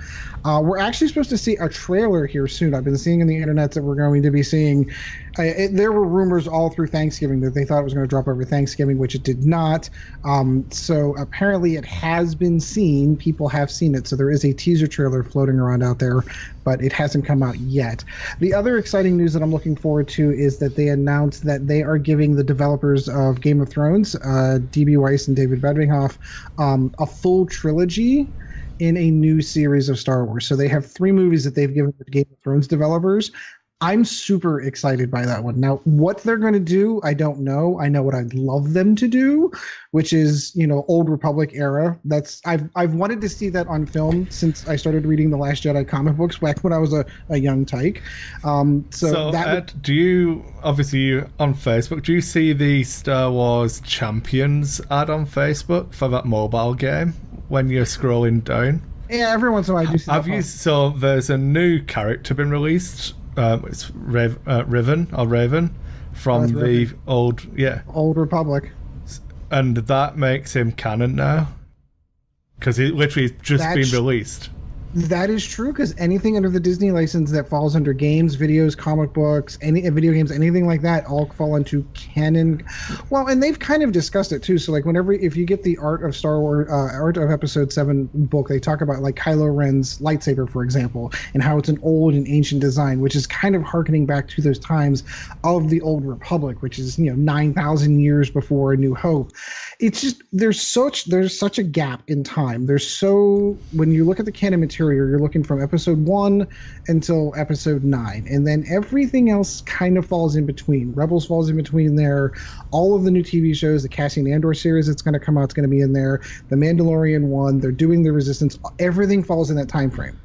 We're actually supposed to see a trailer here soon. I've been seeing in the internet that we're going to be seeing. There were rumors all through Thanksgiving that they thought it was going to drop over Thanksgiving, which it did not. So apparently it has been seen. People have seen it. So there is a teaser trailer floating around out there, but it hasn't come out yet. The other exciting news that I'm looking forward to is that they announced that they are giving the developers of Game of Thrones, D.B. Weiss and David Bedinghoff, a full trilogy in a new series of Star Wars. So they have 3 movies that they've given the Game of Thrones developers. I'm super excited by that one. Now, what they're going to do, I don't know. I know what I'd love them to do, which is, Old Republic era. I've wanted to see that on film since I started reading the Last Jedi comic books back when I was a young tyke. So Ed, do you, obviously you on Facebook, do you see the Star Wars Champions ad on Facebook for that mobile game when you're scrolling down? Yeah, every once in a while I do see that. So there's a new character been released. It's Raven from the Old Republic, and that makes him canon now because it literally just been released. That is true, because anything under the Disney license that falls under games, videos, comic books, any video games, anything like that, all fall into canon. Well, and they've kind of discussed it too. So, like, if you get the Art of Star Wars, Art of Episode 7 book, they talk about like Kylo Ren's lightsaber, for example, and how it's an old and ancient design, which is kind of harkening back to those times of the Old Republic, which is 9,000 years before A New Hope. It's just there's such a gap in time. When you look at the canon material, you're looking from episode 1 until episode 9, and then everything else kind of falls in between. Rebels falls in between there. All of the new TV shows, the Cassian Andor series that's going to come out, is going to be in there. The Mandalorian one, they're doing the Resistance. Everything falls in that time frame.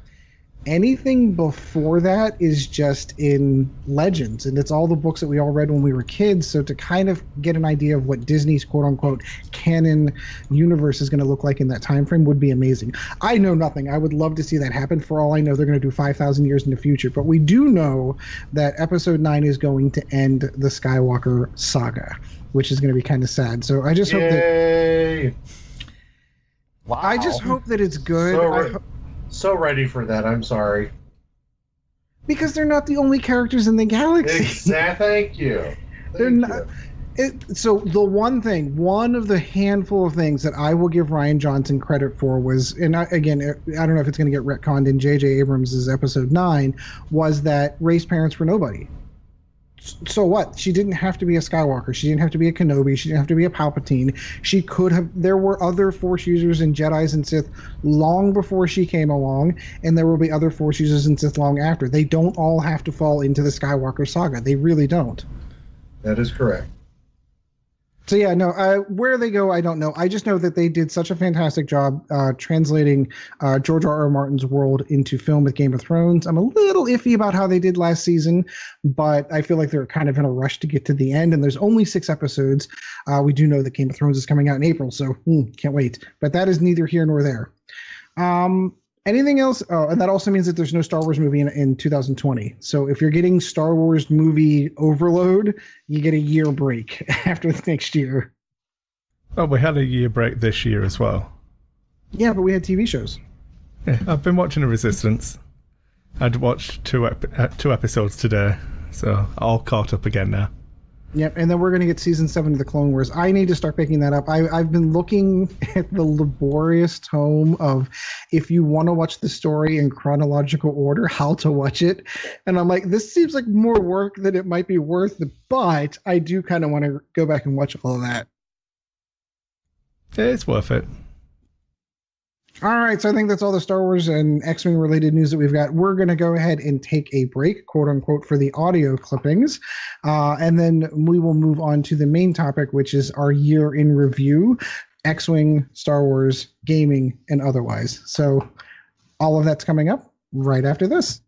Anything before that is just in Legends, and it's all the books that we all read when we were kids. So to kind of get an idea of what Disney's quote-unquote canon universe is going to look like in that time frame would be amazing. I know nothing. I would love to see that happen. For all I know, they're going to do 5,000 years in the future. But we do know that Episode 9 is going to end the Skywalker saga, which is going to be kind of sad. So I just hope that... Wow. I just hope that it's good. So ready for that. I'm sorry. Because they're not the only characters in the galaxy. Exactly. Thank you. They're not. So the one of the handful of things that I will give Rian Johnson credit for was, and I don't know if it's going to get retconned in J.J. Abrams' Episode 9, was that race parents were nobody. So what? She didn't have to be a Skywalker. She didn't have to be a Kenobi. She didn't have to be a Palpatine. She could have. There were other Force users and Jedis and Sith long before she came along, and there will be other Force users and Sith long after. They don't all have to fall into the Skywalker saga. They really don't. That is correct. So yeah, no, where they go, I don't know. I just know that they did such a fantastic job translating George R.R. Martin's world into film with Game of Thrones. I'm a little iffy about how they did last season, but I feel like they're kind of in a rush to get to the end, and there's only 6 episodes. We do know that Game of Thrones is coming out in April, so can't wait. But that is neither here nor there. Anything else? Oh, and that also means that there's no Star Wars movie in 2020. So if you're getting Star Wars movie overload, you get a year break after the next year. Oh, we had a year break this year as well. Yeah, but we had TV shows. Yeah, I've been watching The Resistance. I'd watched two episodes today, so all caught up again now. Yep, and then we're going to get season 7 of the Clone Wars. I need to start picking that up. I've been looking at the laborious tome of, if you want to watch the story in chronological order, how to watch it. And I'm like, this seems like more work than it might be worth, but I do kind of want to go back and watch all of that. Yeah, it's worth it. All right, so I think that's all the Star Wars and X-Wing related news that we've got. We're going to go ahead and take a break, quote unquote, for the audio clippings. And then we will move on to the main topic, which is our year in review, X-Wing, Star Wars, gaming, and otherwise. So all of that's coming up right after this.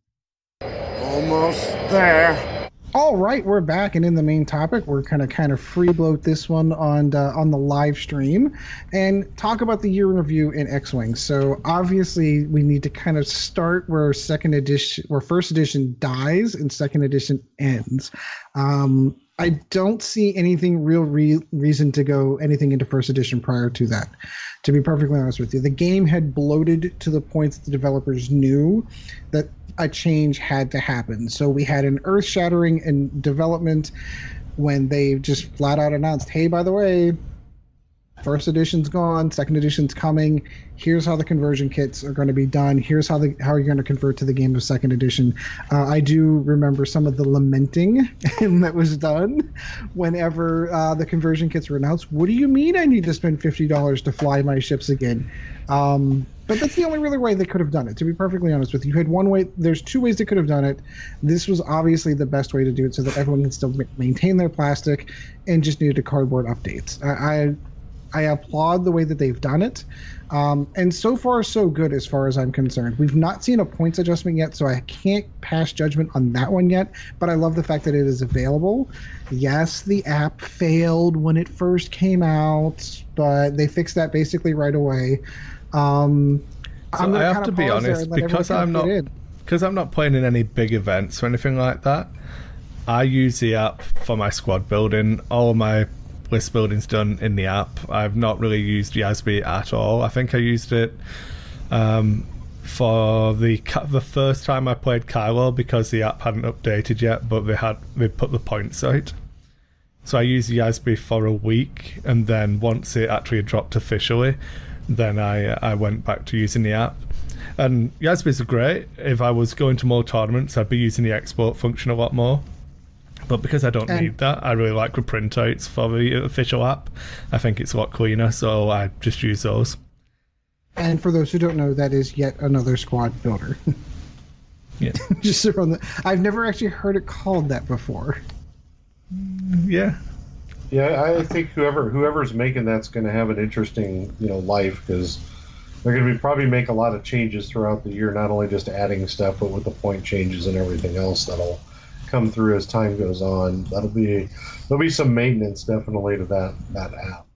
Almost there. All right, we're back, and in the main topic, we're kind of free bloat this one on the live stream and talk about the year in review in X-Wing. So obviously, we need to kind of start where first edition dies and second edition ends. I don't see anything reason to go anything into first edition prior to that. To be perfectly honest with you, the game had bloated to the point that the developers knew that a change had to happen. So we had an earth-shattering in development when they just flat out announced, hey, by the way, first edition's gone, second edition's coming. Here's how the conversion kits are going to be done. Here's how you're going to convert to the game of second edition. I do remember some of the lamenting that was done whenever the conversion kits were announced. What do you mean I need to spend $50 to fly my ships again? But that's the only really way they could have done it, to be perfectly honest with you. You had one way. There's 2 ways they could have done it. This was obviously the best way to do it so that everyone can still maintain their plastic and just needed a cardboard updates. I applaud the way that they've done it. And so far, so good as far as I'm concerned. We've not seen a points adjustment yet, so I can't pass judgment on that one yet, but I love the fact that it is available. Yes, the app failed when it first came out, but they fixed that basically right away. So I have to be honest, because I'm not playing in any big events or anything like that, I use the app for my squad building. All my list building's done in the app. I've not really used Yasby at all. I think I used it for the first time I played Kylo because the app hadn't updated yet, but they put the points out. So I used Yasby for a week, and then once it actually dropped officially, then I went back to using the app. And Yasby's great. If I was going to more tournaments, I'd be using the export function a lot more. But because I don't need that, I really like the printouts for the official app. I think it's a lot cleaner, so I just use those. And for those who don't know, that is yet another squad builder. Yeah. Just from I've never actually heard it called that before. Yeah. Yeah, I think whoever's making that's going to have an interesting, life, because they're going to probably make a lot of changes throughout the year, not only just adding stuff, but with the point changes and everything else that'll come through as time goes on. There'll be some maintenance definitely to that app.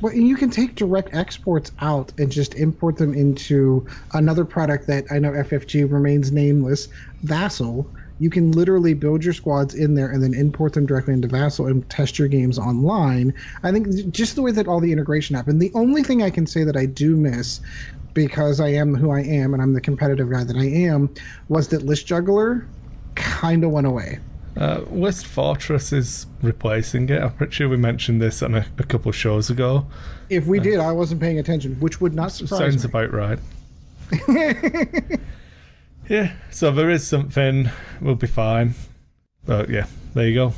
Well, you can take direct exports out and just import them into another product that I know FFG remains nameless, Vassal. You can literally build your squads in there and then import them directly into Vassal and test your games online. I think just the way that all the integration happened. The only thing I can say that I do miss, because I am who I am and I'm the competitive guy that I am, was that List Juggler kind of went away. List Fortress is replacing it. I'm pretty sure we mentioned this on a couple shows ago. If we did, I wasn't paying attention, which would not surprise Sounds me. about right. Yeah, so there is something. We'll be fine. But yeah, there you go.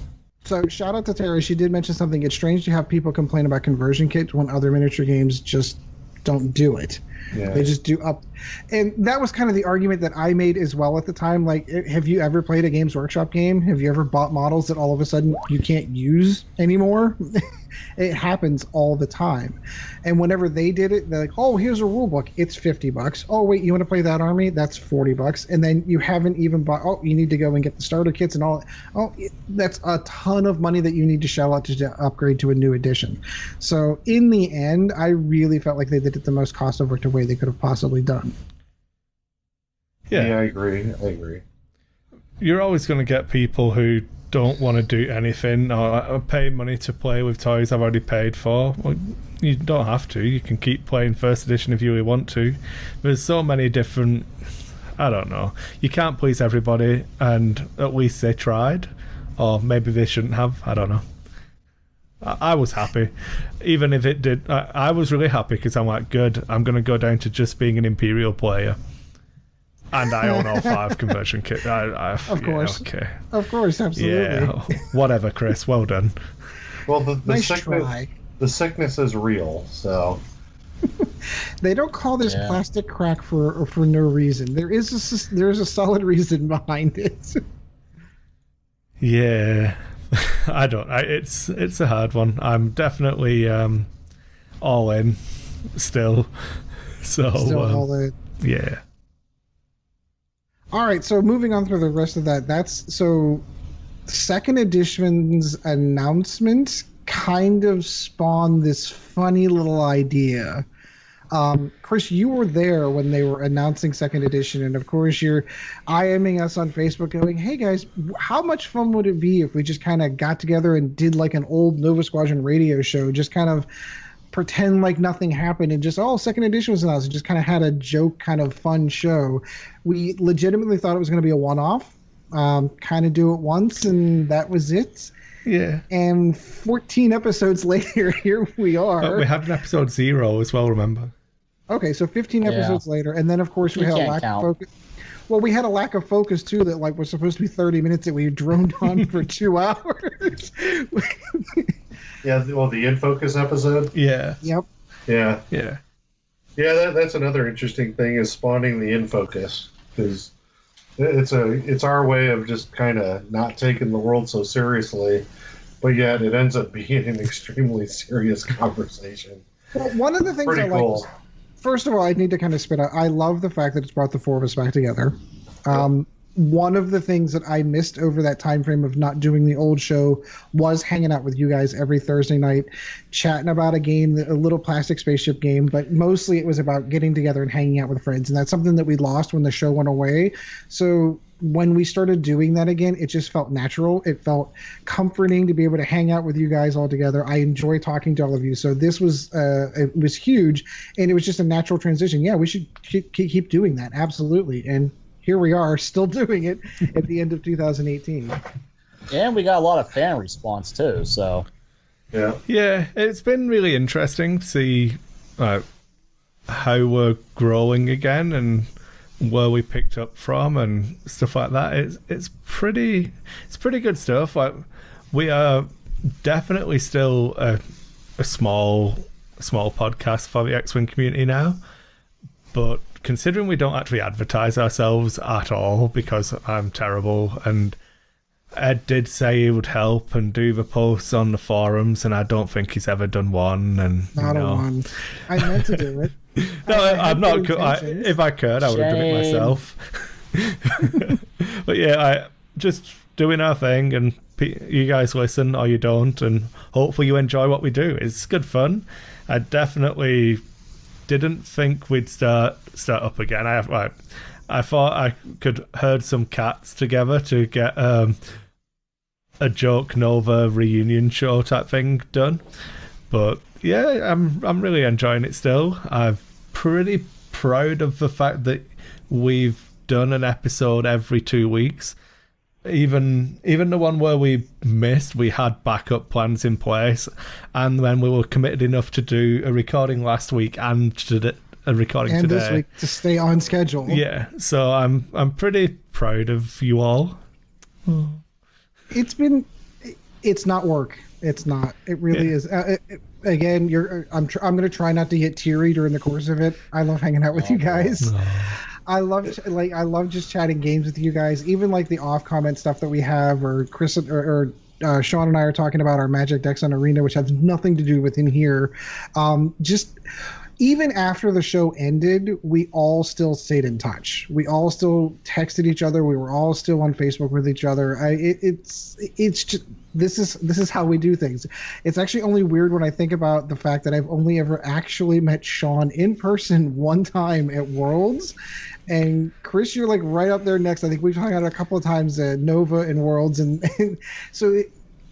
So shout out to Terry. She did mention something. It's strange to have people complain about conversion kits when other miniature games just don't do it. Yeah. They just do up. And that was kind of the argument that I made as well at the time. Like, have you ever played a Games Workshop game? Have you ever bought models that all of a sudden you can't use anymore? It happens all the time. And whenever they did it, they're like, oh, here's a rule book. It's $50. Oh, wait, you want to play that army? That's $40. And then you haven't even bought, oh, you need to go and get the starter kits and all. Oh, that's a ton of money that you need to shell out to upgrade to a new edition. So in the end, I really felt like they did it the most cost-effective way they could have possibly done. Yeah, I agree. You're always going to get people who don't want to do anything or pay money to play with toys I've already paid for. Well, you don't have to. You can keep playing first edition if you really want to. There's so many different... I don't know. You can't please everybody, and at least they tried. Or maybe they shouldn't have. I don't know. I was happy. Even if it did... I was really happy because I'm like, good, I'm going to go down to just being an Imperial player. And I own all 5 conversion kits. Of course. Okay. Of course, absolutely. Yeah. Whatever, Chris. Well done. Well, the Nice sickness, try. the sickness is real, so... They don't call this plastic crack for no reason. There's a solid reason behind it. Yeah. I don't. It's a hard one. I'm definitely all in still. So all in. yeah. All right, so moving on through the rest of that, that's so second edition's announcement kind of spawned this funny little idea. Chris, you were there when they were announcing second edition, and of course you're IMing us on Facebook going, hey guys, how much fun would it be if we just kind of got together and did like an old Nova Squadron radio show, just kind of pretend like nothing happened and just, oh, second edition was announced, and just kind of had a joke kind of fun show. We legitimately thought it was going to be a one-off, kind of do it once, and that was it. Yeah. And 14 episodes later, here we are. But we had an episode 0 as well, remember? Okay, so 15 episodes later, and then of course we had a lack of focus. Well, we had a lack of focus too. That like was supposed to be 30 minutes that we droned on for 2 hours. Yeah, well, the In Focus episode. Yeah. Yep. Yeah. Yeah. Yeah, that's another interesting thing is spawning the In Focus, because it's our way of just kind of not taking the world so seriously, but yet it ends up being an extremely serious conversation. Well, one of the things Pretty I like. cool. First of all, I need to kind of spit out. I love the fact that it's brought the 4 of us back together. One of the things that I missed over that time frame of not doing the old show was hanging out with you guys every Thursday night, chatting about a game, a little plastic spaceship game, but mostly it was about getting together and hanging out with friends. And that's something that we lost when the show went away. So when we started doing that again, it just felt natural. It felt comforting to be able to hang out with you guys all together. I enjoy talking to all of you. So this was it was huge, and it was just a natural transition. Yeah, we should keep doing that. Absolutely. And here we are still doing it at the end of 2018. And we got a lot of fan response too. So yeah, it's been really interesting to see how we're growing again and where we picked up from and stuff like that. It's pretty good stuff. Like, we are definitely still a small podcast for the X-Wing community now, but considering we don't actually advertise ourselves at all because I'm terrible, and Ed did say he would help and do the posts on the forums, and I don't think he's ever done one. And not a one. I meant to do it. No, I'm not. If I could, I would have done it myself. But yeah, I just doing our thing, and you guys listen or you don't, and hopefully you enjoy what we do. It's good fun. I definitely didn't think we'd start up again. I thought I could herd some cats together to get a Joke Nova reunion show type thing done, but yeah, I'm really enjoying it still. I'm pretty proud of the fact that we've done an episode every 2 weeks. Even the one where we missed, we had backup plans in place, and then we were committed enough to do a recording last week and a recording and today. This week to stay on schedule. Yeah, so I'm pretty proud of you all. It's not work. It's not. It really is. Again, I'm going to try not to get teary during the course of it. I love hanging out with you guys. I love just chatting games with you guys. Even like the off comment stuff that we have, or Chris or Sean and I are talking about our Magic decks on Arena, which has nothing to do with in here. Just even after the show ended, we all still stayed in touch. We all still texted each other. We were all still on Facebook with each other. It's just this is how we do things. It's actually only weird when I think about the fact that I've only ever actually met Sean in person one time at Worlds. And Chris, you're like right up there next. I think we've hung out a couple of times at Nova and Worlds, and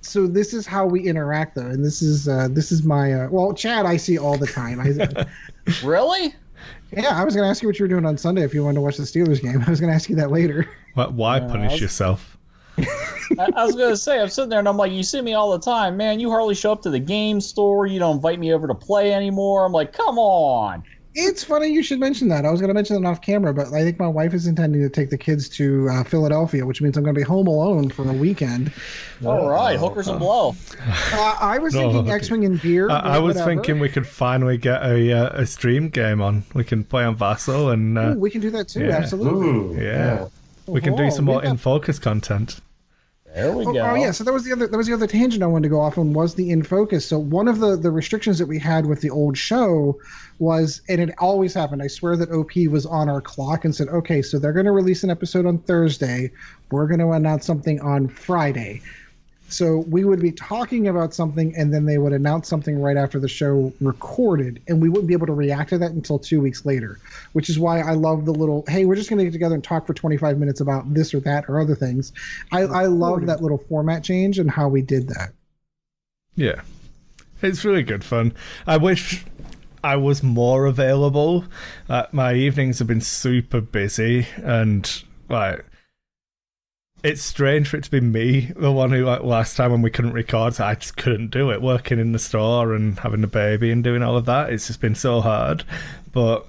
so this is how we interact, though. And this is my Chad I see all the time. Really? Yeah, I was going to ask you what you were doing on Sunday if you wanted to watch the Steelers game. I was going to ask you that later. Why punish yourself? I was going to say, I'm sitting there and I'm like, you see me all the time. Man, you hardly show up to the game store. You don't invite me over to play anymore. I'm like, come on. It's funny you should mention that. I was going to mention it off camera, but I think my wife is intending to take the kids to Philadelphia, which means I'm going to be home alone for a weekend. All right, hookers and blow. I was thinking X-Wing and beer. I was thinking we could finally get a stream game on. We can play on Vassal, and we can do that too. Yeah. Absolutely. We can do some more in focus content. There we go. Oh yeah, so that was the other tangent I wanted to go off on, was the in focus. So one of the restrictions that we had with the old show was, and it always happened, I swear that OP was on our clock and said, okay, so they're going to release an episode on Thursday. We're going to announce something on Friday. So we would be talking about something, and then they would announce something right after the show recorded, and we wouldn't be able to react to that until 2 weeks later, which is why I love the little, hey, we're just going to get together and talk for 25 minutes about this or that or other things. I love that little format change and how we did that. Yeah. It's really good fun. I wish I was more available. My evenings have been super busy, and it's strange for it to be me, the one who, last time when we couldn't record, I just couldn't do it. Working in the store and having a baby and doing all of that, it's just been so hard. But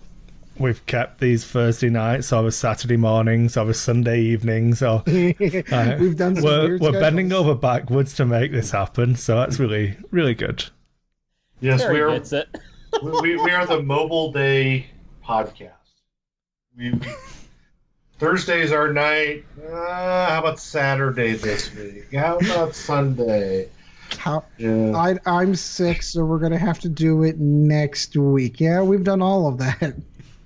we've kept these Thursday nights, or Saturday mornings, or Sunday evenings, or we've done some weird we're bending over backwards to make this happen. So that's really, really good. Yes, Terry we are. gets it. we are the Mobile Day podcast. Thursday's our night. How about Saturday this week? How about Sunday? I'm sick, so we're going to have to do it next week. Yeah, we've done all of that.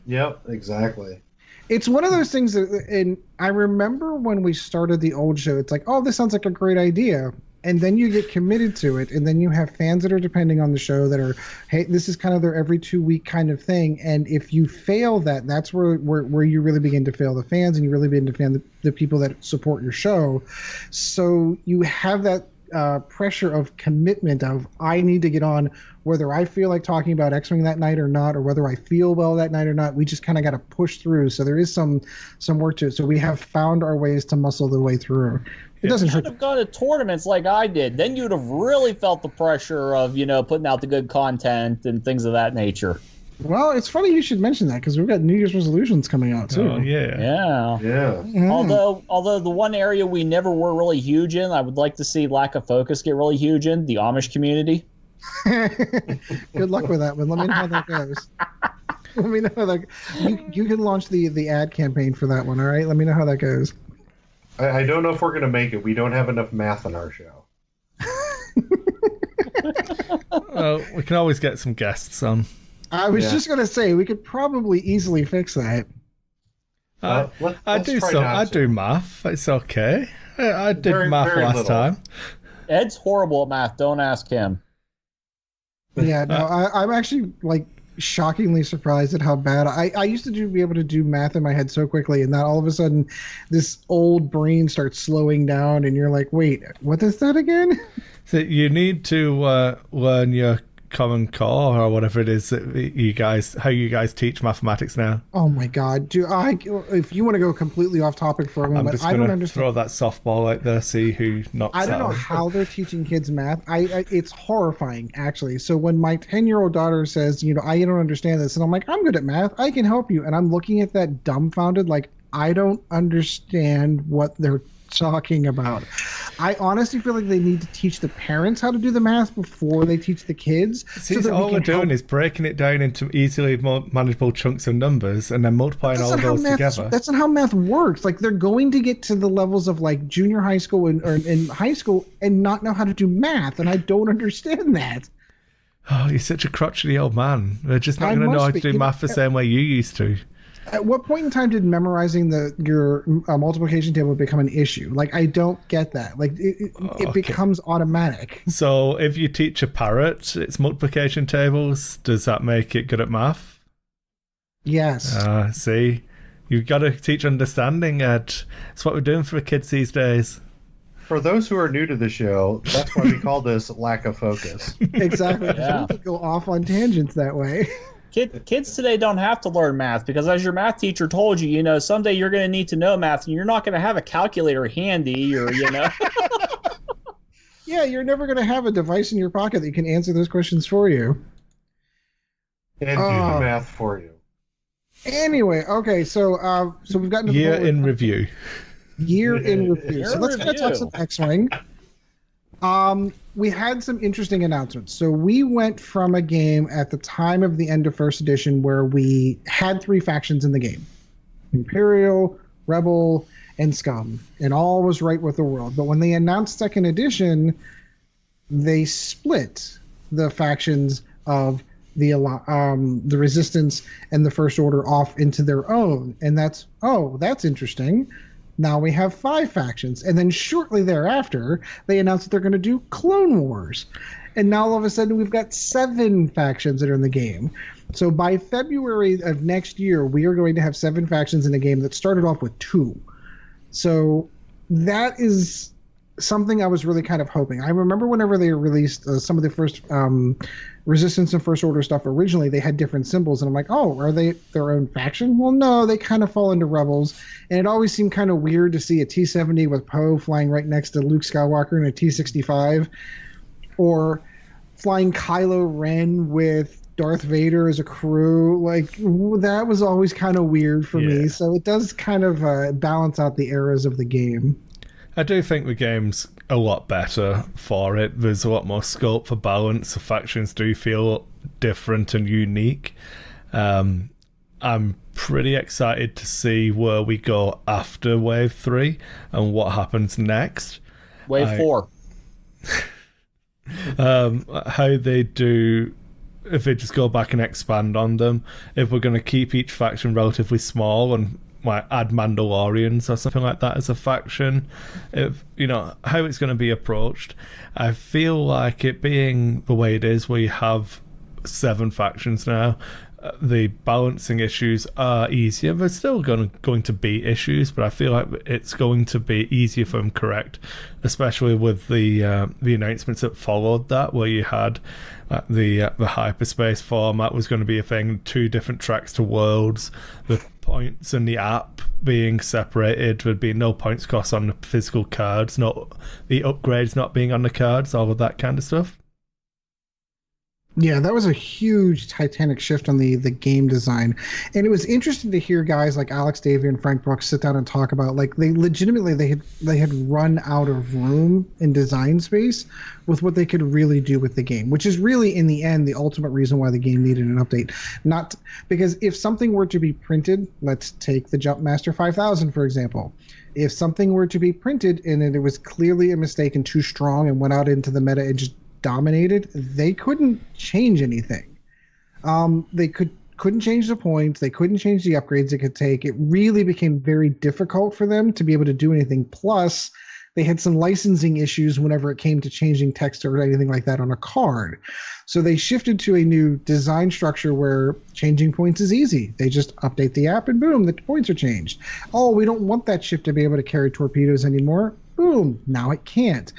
Yep, exactly. It's one of those things that, and I remember when we started the old show, it's like, oh, this sounds like a great idea. and then you get committed to it, and then you have fans that are depending on the show that are, hey, this is kind of their every 2-week kind of thing. And if you fail that, that's where you really begin to fail the fans, and you really begin to fail the people that support your show. So you have that pressure of commitment of, I need to get on whether I feel like talking about X-Wing that night or not, or whether I feel well that night or not. We just kind of got to push through. So there is some work to it. So we have found our ways to muscle the way through. It doesn't hurt. You should have gone to tournaments like I did. Then you'd have really felt the pressure of, putting out the good content and things of that nature. Well, it's funny you should mention that, because we've got New Year's resolutions coming out too. Oh, yeah. Yeah. Yeah. Although the one area we never were really huge in, I would like to see Lack of Focus get really huge in, the Amish community. Good luck with that one. Let me know how that goes. Let me know how that. You can launch the ad campaign for that one. All right. Let me know how that goes. I don't know if we're going to make it. We don't have enough math in our show. Well, we can always get some guests on. I was just going to say, we could probably easily fix that. I do math. It's okay. I did math last little. time. Ed's horrible at math. Don't ask him. Yeah, no, I'm actually shockingly surprised at how bad I used to be able to do math in my head so quickly, and now all of a sudden this old brain starts slowing down, and you're like, wait, what is that again? So you need to learn your Common Core or whatever it is that how you guys teach mathematics now. Oh my God, if you want to go completely off topic for a moment, I don't understand. Throw that softball out there, see who knocks out. I don't know how they're teaching kids math. It's horrifying, actually. So when my 10-year-old daughter says, I don't understand this, and I'm like, I'm good at math, I can help you, and I'm looking at that dumbfounded, like, I don't understand what they're talking about. I honestly feel like they need to teach the parents how to do the math before they teach the kids. See, so all we're doing is breaking it down into easily manageable chunks of numbers and then multiplying all of those together. That's not how math works. Like, they're going to get to the levels of junior high school or in high school and not know how to do math, and I don't understand that. Oh, you're such a crotchety old man. They're just not going to know how to do math the same way you used to. At what point in time did memorizing your multiplication table become an issue? I don't get that. It becomes automatic. So if you teach a parrot its multiplication tables, does that make it good at math? Yes. See, you've got to teach understanding, Ed. It's what we're doing for kids these days. For those who are new to the show, that's why we call this Lack of Focus. Exactly. Yeah. We could go off on tangents that way. Kids today don't have to learn math, because as your math teacher told you, someday you're going to need to know math, and you're not going to have a calculator handy, or Yeah, you're never going to have a device in your pocket that can answer those questions for you. And do the math for you. Anyway, okay, so we've gotten to the Year in review. So let's kind of talk some X-Wing. We had some interesting announcements. So we went from a game at the time of the end of First Edition where we had 3 factions in the game: Imperial, Rebel, and Scum, and all was right with the world. But when they announced Second Edition, they split the factions of the Resistance and the First Order off into their own, and that's interesting. Now we have 5 factions, and then shortly thereafter, they announced that they're going to do Clone Wars. And now all of a sudden, we've got 7 factions that are in the game. So by February of next year, we are going to have 7 factions in a game that started off with 2. So that is something I was really kind of hoping. I remember whenever they released some of the first Resistance and First Order stuff originally, they had different symbols, and I'm like, oh, are they their own faction? Well, no, they kind of fall into Rebels, and it always seemed kind of weird to see a T-70 with Poe flying right next to Luke Skywalker in a T-65, or flying Kylo Ren with Darth Vader as a crew. That was always kind of weird for me, so it does kind of balance out the eras of the game. I do think the game's a lot better for it. There's a lot more scope for balance. The factions do feel different and unique. I'm pretty excited to see where we go after Wave 3 and what happens next. Wave 4. How they do, if they just go back and expand on them. If we're going to keep each faction relatively small and might add Mandalorians or something like that as a faction. If how it's going to be approached, I feel like it being the way it is, where you have 7 factions now, the balancing issues are easier. There's still going to be issues, but I feel like it's going to be easier for them to correct, especially with the announcements that followed that, where you had the hyperspace format was going to be a thing, 2 different tracks to worlds, the points in the app being separated, there'd be no points cost on the physical cards, not the upgrades not being on the cards, all of that kind of stuff. Yeah, that was a huge titanic shift on the game design. And it was interesting to hear guys like Alex Davey and Frank Brooks sit down and talk about, like, they had run out of room in design space with what they could really do with the game, which is really, in the end, the ultimate reason why the game needed an update. Not because if something were to be printed, let's take the Jumpmaster 5000, for example. If something were to be printed and it was clearly a mistake and too strong and went out into the meta and just dominated, they couldn't change anything. They couldn't change the points. They couldn't change the upgrades it could take. It really became very difficult for them to be able to do anything. Plus, they had some licensing issues whenever it came to changing text or anything like that on a card. So they shifted to a new design structure where changing points is easy. They just update the app and boom, the points are changed. Oh, we don't want that ship to be able to carry torpedoes anymore. Boom, now it can't.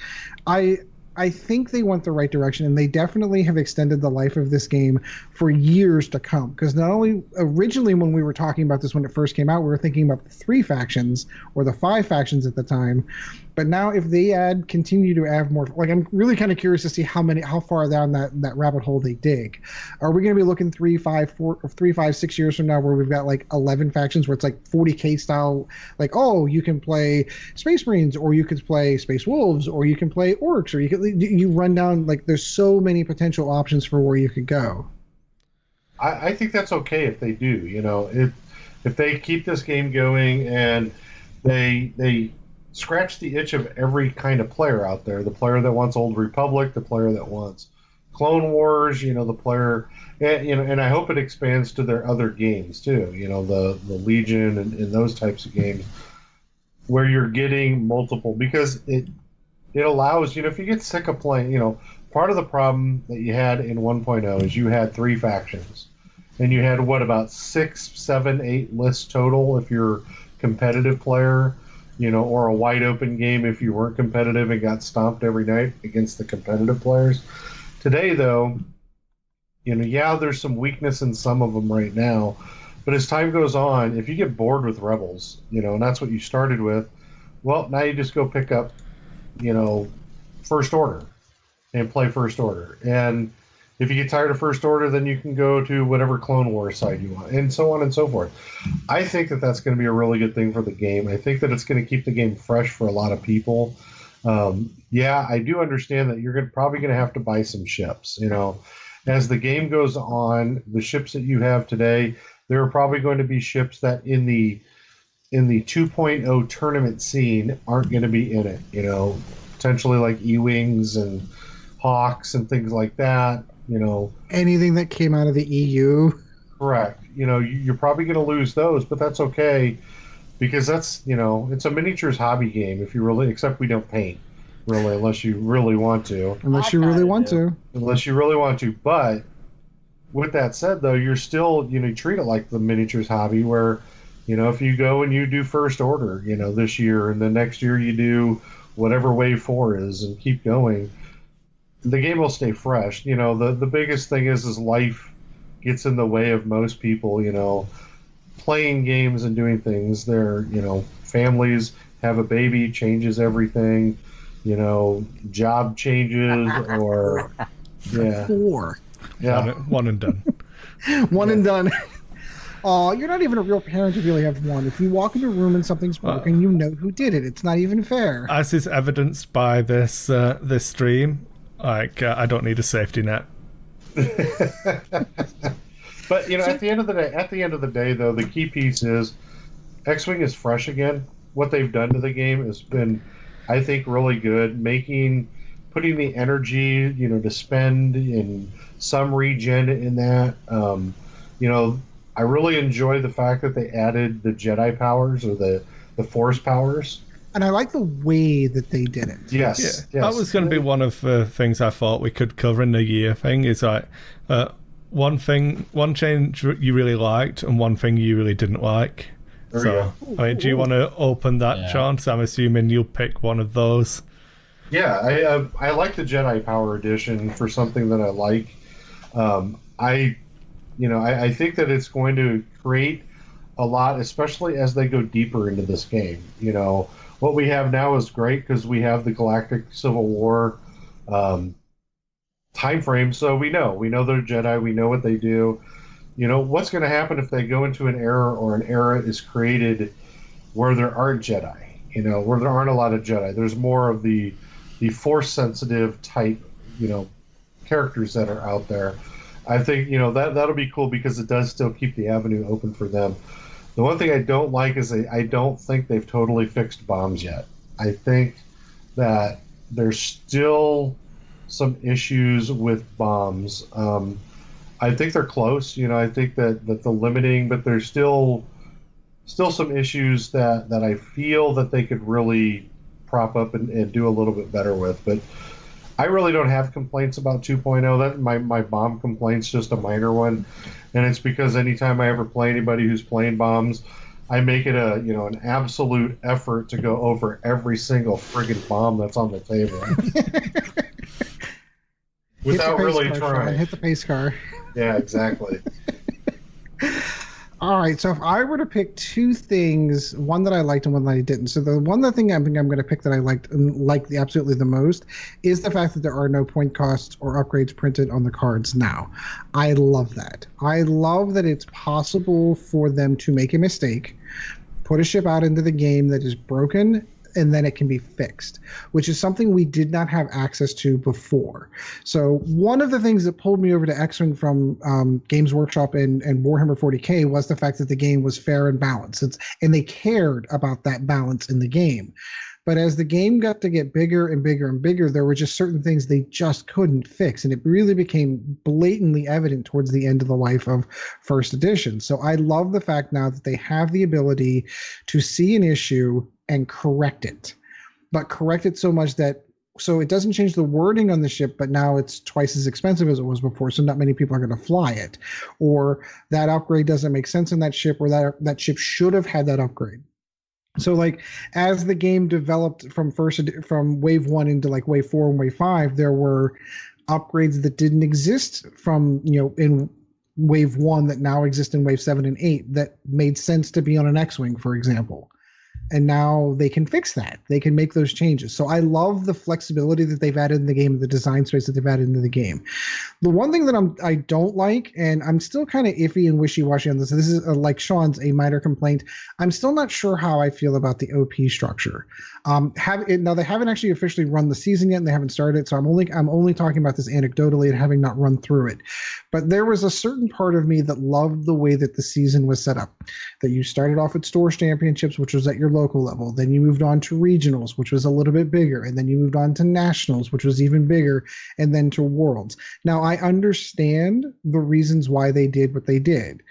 I think they went the right direction, and they definitely have extended the life of this game for years to come. Because not only originally when we were talking about this when it first came out, we were thinking about the 3 factions or the 5 factions at the time. But now if they continue to add more, like, I'm really kind of curious to see how far down that rabbit hole they dig. Are we going to be looking 3, 5, 6 years from now where we've got like 11 factions where it's like 40K style, like, oh, you can play Space Marines, or you could play Space Wolves, or you can play Orcs, or you run down, like, there's so many potential options for where you could go. I think that's okay if they do. If they keep this game going and they scratch the itch of every kind of player out there, the player that wants Old Republic, the player that wants Clone Wars, the player, and I hope it expands to their other games too, the Legion and those types of games where you're getting multiple, because it allows, if you get sick of playing, part of the problem that you had in 1.0 is you had 3 factions, and you had about 6, 7, 8 lists total if you're a competitive player, or a wide open game if you weren't competitive and got stomped every night against the competitive players. Today, though, there's some weakness in some of them right now, but as time goes on, if you get bored with Rebels, and that's what you started with, well, now you just go pick up, First Order and play First Order. And if you get tired of First Order, then you can go to whatever Clone Wars side you want, and so on and so forth. I think that that's going to be a really good thing for the game. I think that it's going to keep the game fresh for a lot of people. I do understand that you're probably going to have to buy some ships. As the game goes on, the ships that you have today, there are probably going to be ships that in the 2.0 tournament scene aren't going to be in it. Potentially like E-Wings and Hawks and things like that. Anything that came out of the EU. Correct. You're probably going to lose those, but that's okay, because that's, it's a miniatures hobby game. If you really, except we don't paint really, unless you really want to. Unless you really want to. But with that said, though, you're still, you treat it like the miniatures hobby, where, if you go and you do First Order, this year, and the next year you do whatever Wave 4 is, and keep going, the game will stay fresh. The biggest thing is life gets in the way of most people, playing games and doing things. Their, families, have a baby, changes everything, job changes, or, yeah. 4. Yeah. One and done. One and done. Oh, you're not even a real parent if you only have one. If you walk into a room and something's broken, you know who did it. It's not even fair. As is evidenced by this stream, I don't need a safety net. But at the end of the day, though, the key piece is X-Wing is fresh again. What they've done to the game has been, I think, really good. Putting the energy, to spend in some regen in that. I really enjoy the fact that they added the Jedi powers or the Force powers. And I like the way that they did it. Yes. That was going to be one of the things I thought we could cover in the year thing. Is like one change you really liked, and one thing you really didn't like. So, I mean, do you want to open that, Sean? So I'm assuming you'll pick one of those. Yeah, I like the Jedi Power Edition for something that I like. I think that it's going to create a lot, especially as they go deeper into this game. You know, what we have now is great because we have the Galactic Civil War time frame, so we know they're Jedi, we know what they do. You know, what's going to happen if they go into an era or an era is created where there aren't Jedi, you know, where there aren't a lot of Jedi. There's more of the Force sensitive type, you know, characters that are out there. I think, you know, that'll be cool because it does still keep the avenue open for them. The one thing I don't like is I don't think they've totally fixed bombs yet. I think that there's still some issues with bombs. I think they're close. You know, I think that the limiting, but there's still some issues that I feel that they could really prop up and do a little bit better with. But I really don't have complaints about 2.0. That my bomb complaint's just a minor one, and it's because anytime I ever play anybody who's playing bombs, I make it an absolute effort to go over every single friggin' bomb that's on the table. Without really trying. Hit the pace car. Yeah, exactly. All right, so if I were to pick two things, one that I liked and one that I didn't. So the one thing I think I'm going to pick that I liked absolutely the most is the fact that there are no point costs or upgrades printed on the cards now. I love that. I love that it's possible for them to make a mistake, put a ship out into the game that is broken, and then it can be fixed, which is something we did not have access to before. So one of the things that pulled me over to X-Wing from Games Workshop and Warhammer 40K was the fact that the game was fair and balanced. And they cared about that balance in the game. But as the game got to get bigger and bigger and bigger, there were just certain things they just couldn't fix. And it really became blatantly evident towards the end of the life of First Edition. So I love the fact now that they have the ability to see an issue and correct it, but correct it so much that so it doesn't change the wording on the ship, but now it's twice as expensive as it was before, so not many people are going to fly it, or that upgrade doesn't make sense in that ship, or that ship should have had that upgrade. So like as the game developed from wave 1 into like wave 4 and wave 5, there were upgrades that didn't exist from, you know, in wave 1 that now exist in wave 7 and 8 that made sense to be on an X-Wing, for example. And now they can fix that. They can make those changes. So I love the flexibility that they've added in the game, the design space that they've added into the game. The one thing that I don't like, and I'm still kind of iffy and wishy-washy on this. This is like Sean's a minor complaint. I'm still not sure how I feel about the OP structure. Now they haven't actually officially run the season yet, and they haven't started it. So I'm only talking about this anecdotally and having not run through it. But there was a certain part of me that loved the way that the season was set up. That you started off at Stores Championships, which was at your local level. Then you moved on to regionals, which was a little bit bigger. And then you moved on to nationals, which was even bigger. And then to worlds. Now, I understand the reasons why they did what they did.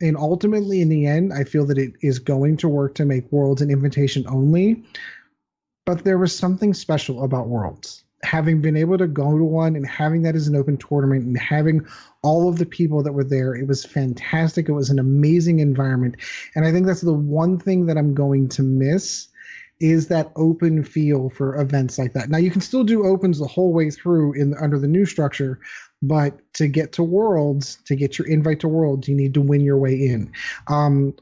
And ultimately, in the end, I feel that it is going to work to make worlds an invitation only. But there was something special about worlds. Having been able to go to one and having that as an open tournament and having all of the people that were there, it was fantastic. It was an amazing environment. And I think that's the one thing that I'm going to miss is that open feel for events like that. Now, you can still do opens the whole way through under the new structure, but to get to Worlds, to get your invite to Worlds, you need to win your way in.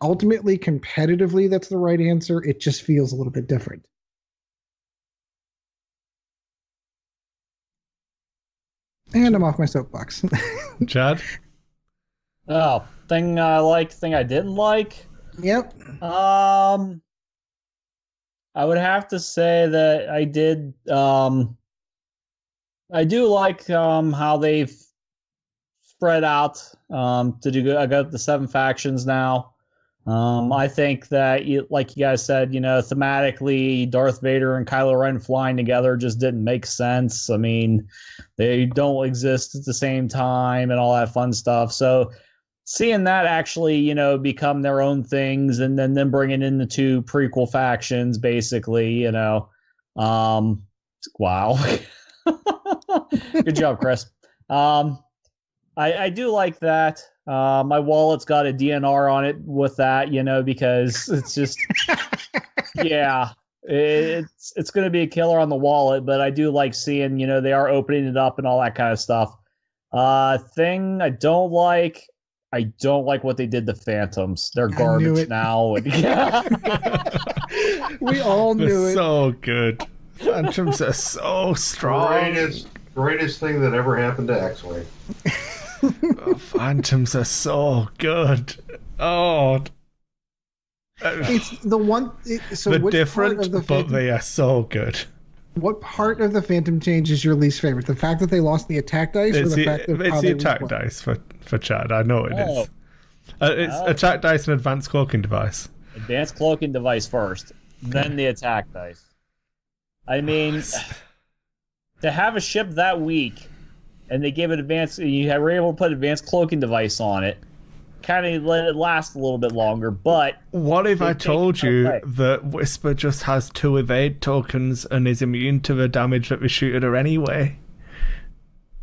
Ultimately, competitively, that's the right answer. It just feels a little bit different. And I'm off my soapbox. Chad? Oh, thing I liked, thing I didn't like? Yep. I would have to say that I did. I do like how they've spread out to do. I got the 7 factions now. I think that, like you guys said, thematically, Darth Vader and Kylo Ren flying together just didn't make sense. I mean, they don't exist at the same time and all that fun stuff. So seeing that actually, become their own things, and then them bringing in the two prequel factions, basically, wow. Good job, Chris. I do like that. My wallet's got a DNR on it with that, because it's just, yeah, it's going to be a killer on the wallet, but I do like seeing, they are opening it up and all that kind of stuff. Thing I don't like what they did to Phantoms. They're garbage now. And, yeah. We all knew it. So good. Phantoms are so strong. Greatest thing that ever happened to X-Wing. Phantoms are so good. Oh. It's the one. They're different, but they are so good. What part of the Phantom change is your least favorite? The fact that they lost the attack dice, or the fact that it's the attack dice for Chad? I know it is. It's attack dice and advanced cloaking device. Advanced cloaking device first, then the attack dice. I mean, to have a ship that weak, and they gave it advanced, you were able to put advanced cloaking device on it. Kind of let it last a little bit longer, but what if I told you that Whisper just has 2 evade tokens and is immune to the damage that we shoot at her anyway?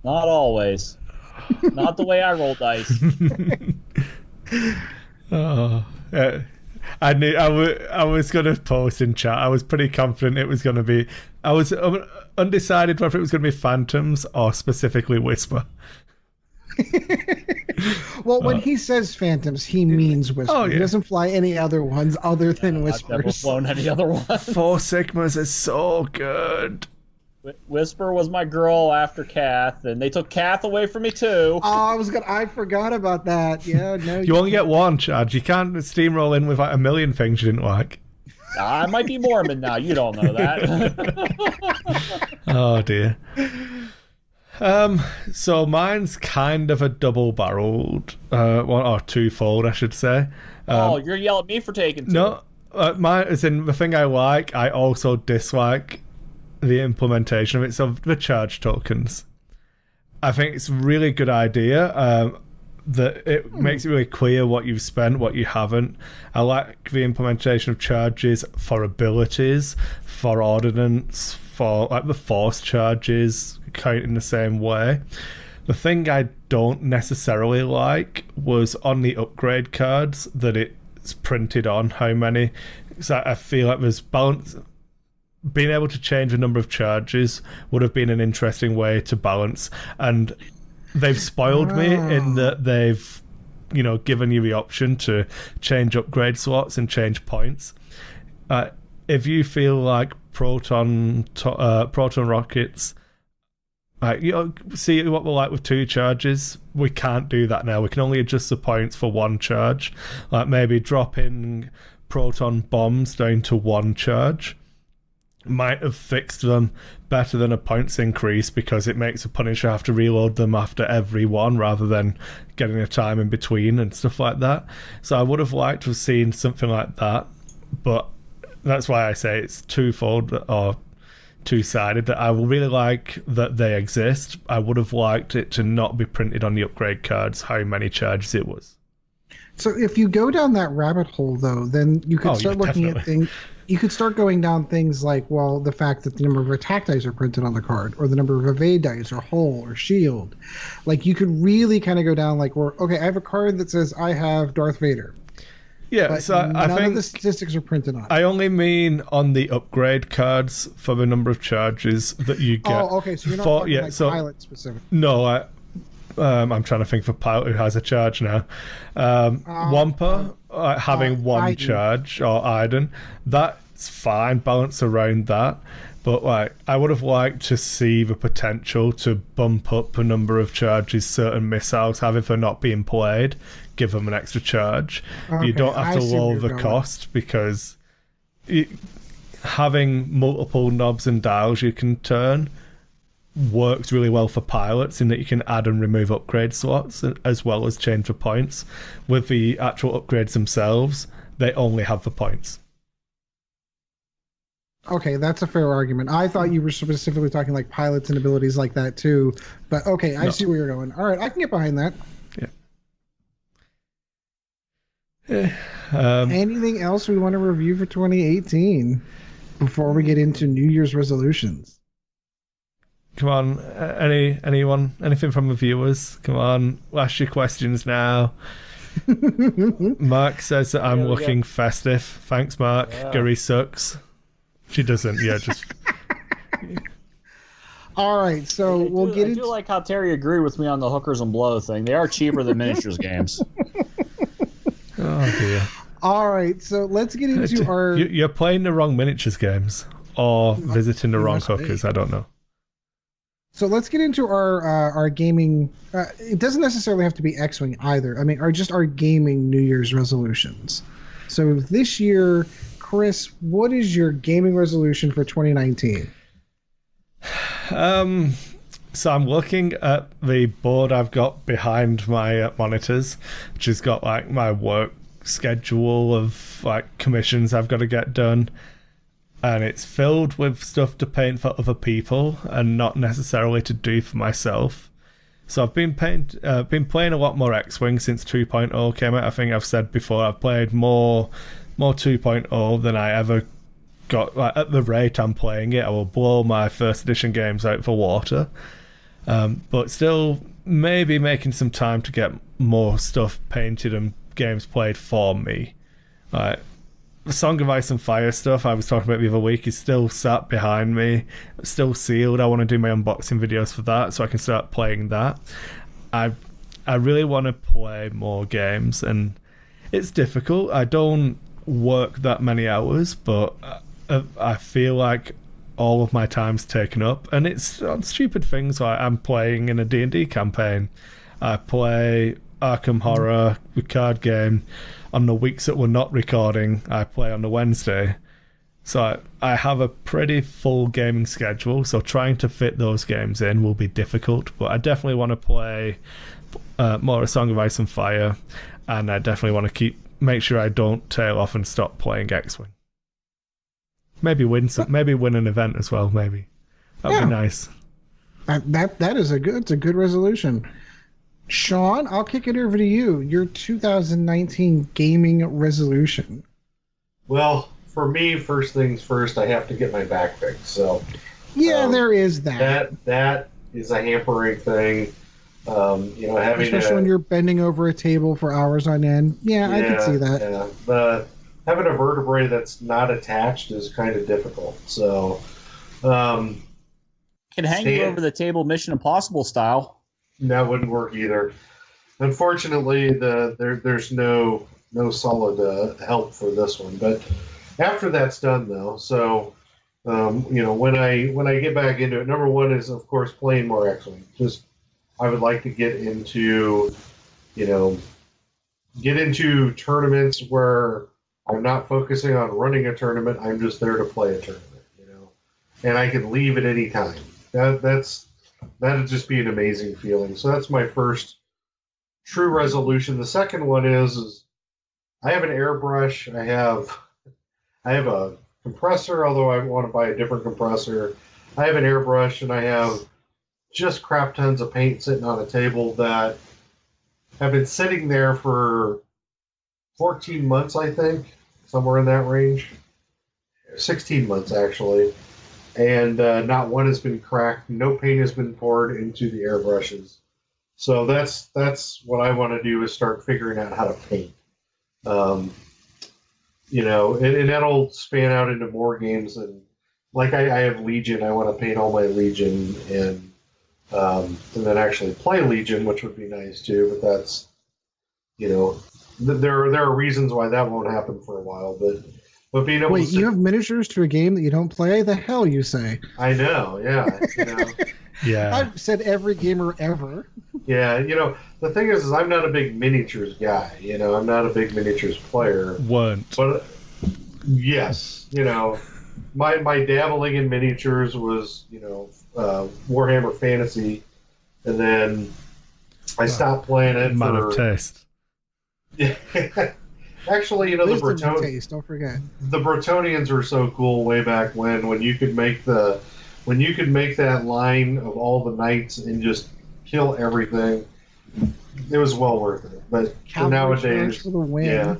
Not always. Not the way I roll dice. I knew I was going to post in chat. I was pretty confident it was going to be. I was undecided whether it was going to be Phantoms or specifically Whisper. Well, when he says Phantoms, he means Whisper. Oh, yeah. He doesn't fly any other ones other than Whispers. I've never flown any other ones. 4 Sigmas is so good. Whisper was my girl after Kath, and they took Kath away from me too. Oh, I forgot about that. Yeah, no. You only get one, Chad. You can't steamroll in with like a million things you didn't like. I might be Mormon now. You don't know that. Oh dear. So mine's kind of a double-barreled, one or twofold, I should say. You're yelling at me for taking two. No, mine is in the thing I like. I also dislike the implementation of it. So the charge tokens. I think it's a really good idea. That it makes it really clear what you've spent, what you haven't. I like the implementation of charges for abilities, for ordnance, for like the force charges count in the same way. The thing I don't necessarily like was on the upgrade cards that it's printed on how many. So I feel like there's balance. Being able to change the number of charges would have been an interesting way to balance, and they've spoiled me in that they've, given you the option to change upgrade slots and change points. If you feel like proton rockets, see what we're like with 2 charges. We can't do that now. We can only adjust the points for 1 charge. Like maybe dropping proton bombs down to 1 charge might have fixed them better than a points increase, because it makes a Punisher have to reload them after every one rather than getting a time in between and stuff like that. So I would have liked to have seen something like that, but that's why I say it's twofold or two-sided, that I will really like that they exist. I would have liked it to not be printed on the upgrade cards how many charges it was. So if you go down that rabbit hole, though, then you could start looking at things. You could start going down things like, well, the fact that the number of attack dice are printed on the card, or the number of evade dice, or hull, or shield. Like, you could really kind of go down like, well, okay, I have a card that says I have Darth Vader. Yeah, so I think none of the statistics are printed on it. I only mean on the upgrade cards for the number of charges that you get. Oh, okay, so you're not talking pilot specific. No, I'm trying to think for pilot who has a charge now. Wampa having 1 Iden. Charge, or Iden, that's fine, balance around that. But I would have liked to see the potential to bump up the number of charges certain missiles have if they're not being played. Give them an extra charge. Okay, you don't have to lower the cost, because having multiple knobs and dials you can turn works really well for pilots, in that you can add and remove upgrade slots as well as change the points. With the actual upgrades themselves, they only have the points. Okay, that's a fair argument. I thought you were specifically talking like pilots and abilities like that too. But okay, I see where you're going. All right, I can get behind that. Yeah. Anything else we want to review for 2018 before we get into New Year's resolutions? Come on, anything from the viewers? Come on, ask your questions now. Mark says that I'm looking festive. Thanks, Mark. Yeah. Gary sucks. She doesn't. Yeah, just. All right, so we'll get into. I do like how Terry agreed with me on the hookers and blow thing. They are cheaper than miniatures games. Oh dear. All right, so let's get into our. You're playing the wrong miniatures games or visiting the wrong hookers. I don't know. So let's get into our gaming. It doesn't necessarily have to be X-Wing either. I mean, our gaming New Year's resolutions. So this year, Chris, what is your gaming resolution for 2019? So I'm looking at the board I've got behind my monitors, which has got like my work schedule of like commissions I've got to get done, and it's filled with stuff to paint for other people and not necessarily to do for myself. So I've been playing a lot more X-Wing since 2.0 came out. I think I've said before I've played more 2.0 than I ever got. Like, at the rate I'm playing it, I will blow my first edition games out for water. But still, maybe making some time to get more stuff painted and games played for me. The Song of Ice and Fire stuff I was talking about the other week is still sat behind me, still sealed. I want to do my unboxing videos for that so I can start playing that. I really want to play more games, and it's difficult. I don't work that many hours, but I feel like all of my time's taken up, and it's on stupid things like I'm playing in a D&D campaign. I play Arkham Horror, the card game, on the weeks that we're not recording. I play on the Wednesday. So I have a pretty full gaming schedule, so trying to fit those games in will be difficult, but I definitely want to play more A Song of Ice and Fire, and I definitely want to make sure I don't tail off and stop playing X-Wing. Maybe win an event as well, maybe. That'd be nice. That is a good resolution. Sean, I'll kick it over to you. Your 2019 gaming resolution. Well, for me, first things first, I have to get my back fixed. So yeah, there is that. That is a hampering thing. Having especially when you're bending over a table for hours on end. Yeah, I can see that. Yeah, having a vertebrae that's not attached is kind of difficult. So, can hang you over the table, Mission Impossible style. That wouldn't work either. Unfortunately, there's no solid help for this one. But after that's done, though, so when I get back into it, number one is of course playing more X-Wing. Just I would like to get into tournaments where I'm not focusing on running a tournament. I'm just there to play a tournament, and I can leave at any time. That'd just be an amazing feeling. So that's my first true resolution. The second one is I have an airbrush. I have a compressor, although I want to buy a different compressor. I have an airbrush, and I have just crap tons of paint sitting on a table that have been sitting there for 14 months, I think, somewhere in that range. 16 months, actually. And not one has been cracked. No paint has been poured into the airbrushes. So that's what I want to do, is start figuring out how to paint. And that'll span out into more games. And like I have Legion, I want to paint all my Legion and then actually play Legion, which would be nice too. But that's there are reasons why that won't happen for a while. But being able you have miniatures to a game that you don't play? The hell you say? I know, yeah. Yeah. I've said every gamer ever. Yeah, the thing is I'm not a big miniatures guy. I'm not a big miniatures player. But yes, my dabbling in miniatures was, Warhammer Fantasy, and then I stopped playing it. Man of taste. Yeah. Actually, the taste, don't forget. The Bretonnians were so cool way back when you could make that line of all the knights and just kill everything. It was well worth it. But nowadays, for the win. Yeah.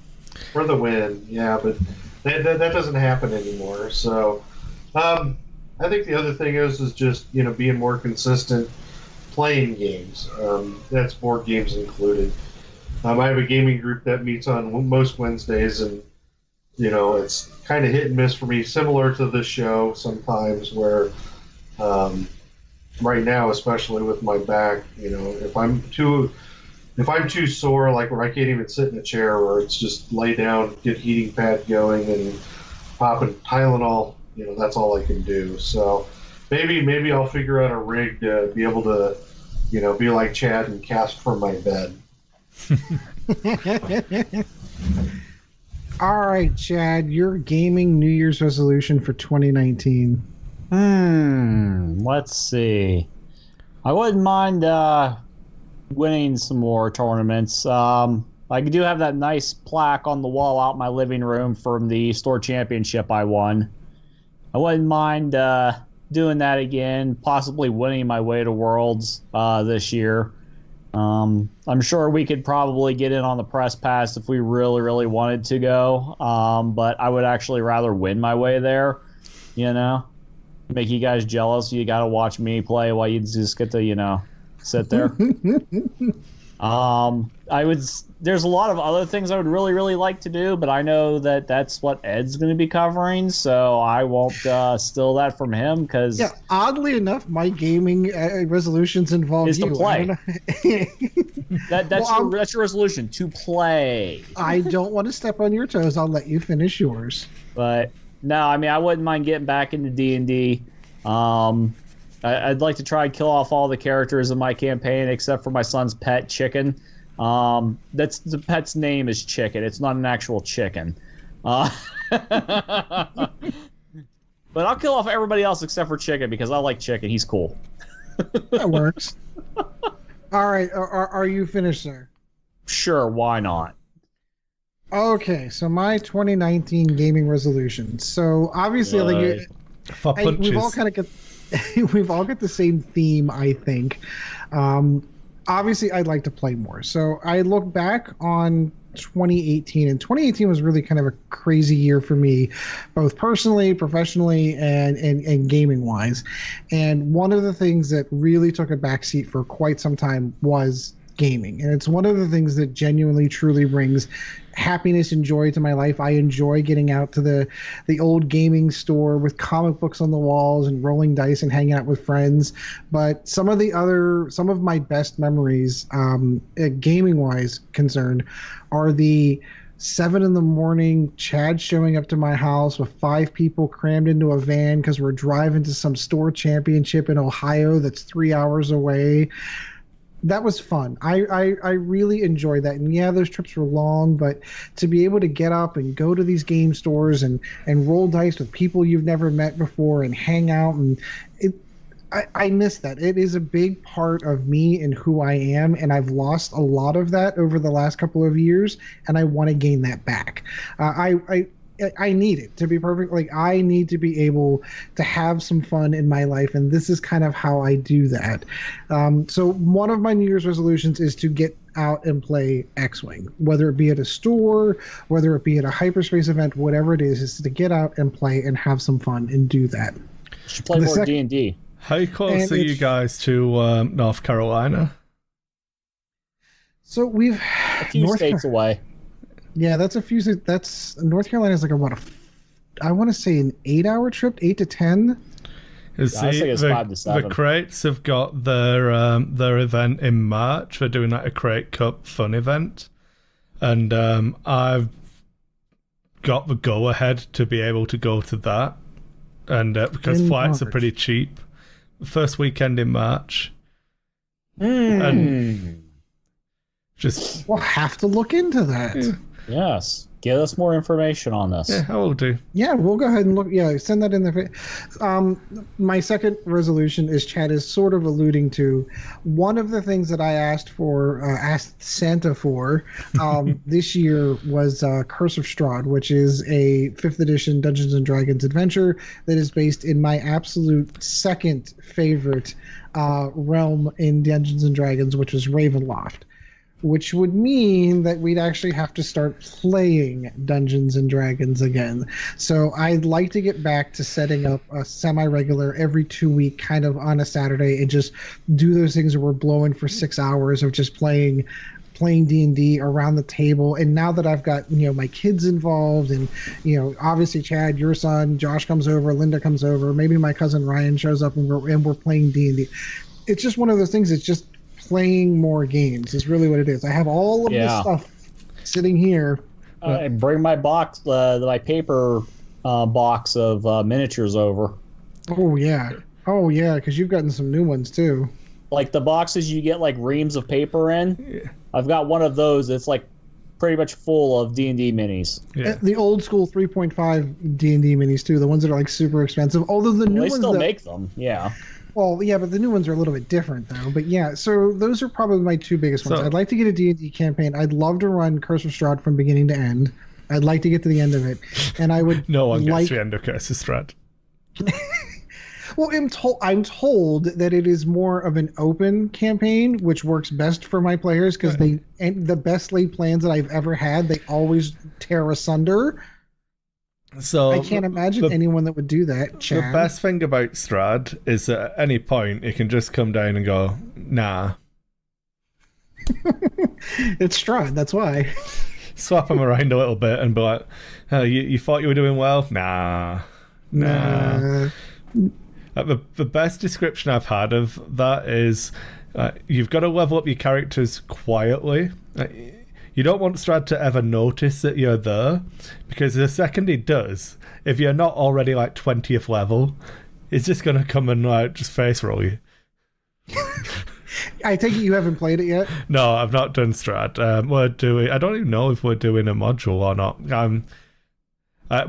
For the win, yeah, but that doesn't happen anymore. So, I think the other thing is just being more consistent, playing games. That's board games included. I have a gaming group that meets on most Wednesdays, and it's kind of hit and miss for me, similar to this show sometimes. Where right now, especially with my back, if I'm too sore, like where I can't even sit in a chair, or it's just lay down, get heating pad going, and popping Tylenol, that's all I can do. So maybe I'll figure out a rig to be able to, be like Chad and cast from my bed. All right, Chad, your gaming New Year's resolution for 2019. Let's see. I wouldn't mind winning some more tournaments. I do have that nice plaque on the wall out in my living room from the store championship I won. I wouldn't mind doing that again, possibly winning my way to Worlds this year. I'm sure we could probably get in on the press pass if we really, really wanted to go. But I would actually rather win my way there, make you guys jealous. You got to watch me play while you just get to, sit there. There's a lot of other things I would really, really like to do, but I know that that's what Ed's going to be covering, so I won't steal that from him. Because oddly enough, my gaming resolutions involve is you. To play. That's your resolution, to play. I don't want to step on your toes. I'll let you finish yours. But no, I wouldn't mind getting back into D&D. I'd like to try and kill off all the characters in my campaign except for my son's pet, Chicken. That's the pet's name is Chicken. It's not an actual chicken. But I'll kill off everybody else except for Chicken because I like Chicken. He's cool. That works. All right. Are you finished, sir? Sure. Why not? Okay. So my 2019 gaming resolution. So obviously, we've all kind of got. We've all got the same theme, I think. Obviously, I'd like to play more. So I look back on 2018, and 2018 was really kind of a crazy year for me, both personally, professionally, and gaming-wise. And one of the things that really took a backseat for quite some time was gaming. And it's one of the things that genuinely, truly brings happiness and joy to my life. I enjoy getting out to the old gaming store with comic books on the walls and rolling dice and hanging out with friends. But some of my best memories, gaming wise concerned, are the 7 a.m, Chad showing up to my house with 5 people crammed into a van because we're driving to some store championship in Ohio that's 3 hours away. That was fun. I really enjoyed that. And yeah, those trips were long, but to be able to get up and go to these game stores and roll dice with people you've never met before and hang out, and I miss that. It is a big part of me and who I am, and I've lost a lot of that over the last couple of years, and I want to gain that back. I need it, to be perfect. Like, I need to be able to have some fun in my life, and this is kind of how I do that. So one of my New Year's resolutions is to get out and play X-Wing, whether it be at a store, whether it be at a hyperspace event, whatever it is to get out and play and have some fun and do that. You should play more D&D. How close are you guys to North Carolina? So we've a few states away. Yeah, that's North Carolina is like I want to say an 8-hour trip, 8 to 10. I think it's 5 to 7. The Crates have got their event in March. They're doing like a Crate Cup fun event, and I've got the go ahead to be able to go to that, and because flights are pretty cheap, the first weekend in March. And just we'll have to look into that. Yes. Give us more information on this. Yeah, I will do. Yeah, we'll go ahead and look. Yeah, send that in the. My second resolution is Chad is sort of alluding to. One of the things that I asked Santa for this year was Curse of Strahd, which is a 5th edition Dungeons and Dragons adventure that is based in my absolute second favorite realm in Dungeons and Dragons, which was Ravenloft. which would mean that we'd actually have to start playing Dungeons and Dragons again. So I'd like to get back to setting up a semi-regular every 2 week kind of on a Saturday and just do those things where we're blowing for 6 hours of just playing D&D around the table. And now that I've got, my kids involved and, obviously Chad, your son, Josh comes over, Linda comes over, maybe my cousin Ryan shows up and we're playing D&D. It's just one of those things. It's just playing more games is really what it is. I have all of this stuff sitting here. I bring my box, my paper box of miniatures over. Oh yeah, because you've gotten some new ones too. Like the boxes you get like reams of paper in. Yeah. I've got one of those. It's like pretty much full of D&D minis. Yeah. The old school 3.5 D&D minis too. The ones that are like super expensive. Although the new ones still make them. Yeah. Well, yeah, but the new ones are a little bit different, though. But yeah, so those are probably my two biggest ones. I'd like to get a D&D campaign. I'd love to run Curse of Strahd from beginning to end. I'd like to get to the end of it, and I would. No one gets to the end of Curse of Strahd. Well, I'm told that it is more of an open campaign, which works best for my players because the best laid plans that I've ever had, they always tear asunder. So I can't imagine anyone that would do that. Chad. The best thing about Strahd is that at any point it can just come down and go, nah. It's Strahd, that's why. Swap them around a little bit and be like, oh, you thought you were doing well? Nah. The best description I've had of that is you've got to level up your characters quietly. You don't want Strahd to ever notice that you're there, because the second he does, if you're not already like 20th level, he's just going to come and like just face roll you. I take it you haven't played it yet? No, I've not done Strahd. I don't even know if we're doing a module or not.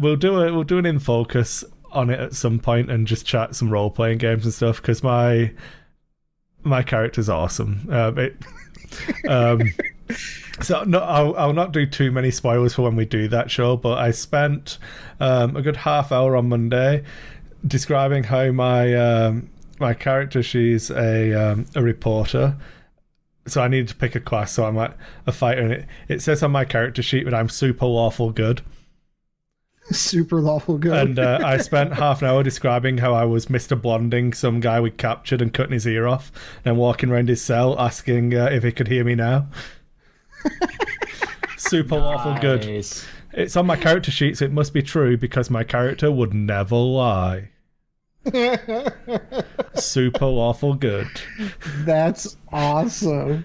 We'll do an in focus on it at some point and just chat some role playing games and stuff, because my character's awesome. So no, I'll not do too many spoilers for when we do that show, but I spent a good half hour on Monday describing how my character, she's a reporter, so I needed to pick a class, so I'm like a fighter, and it says on my character sheet that I'm super lawful good. Super lawful good. And I spent half an hour describing how I was Mr. Blonding some guy we captured and cutting his ear off, and walking around his cell asking if he could hear me now. Super lawful good. It's on my character sheet, so it must be true because my character would never lie. Super lawful good. That's awesome.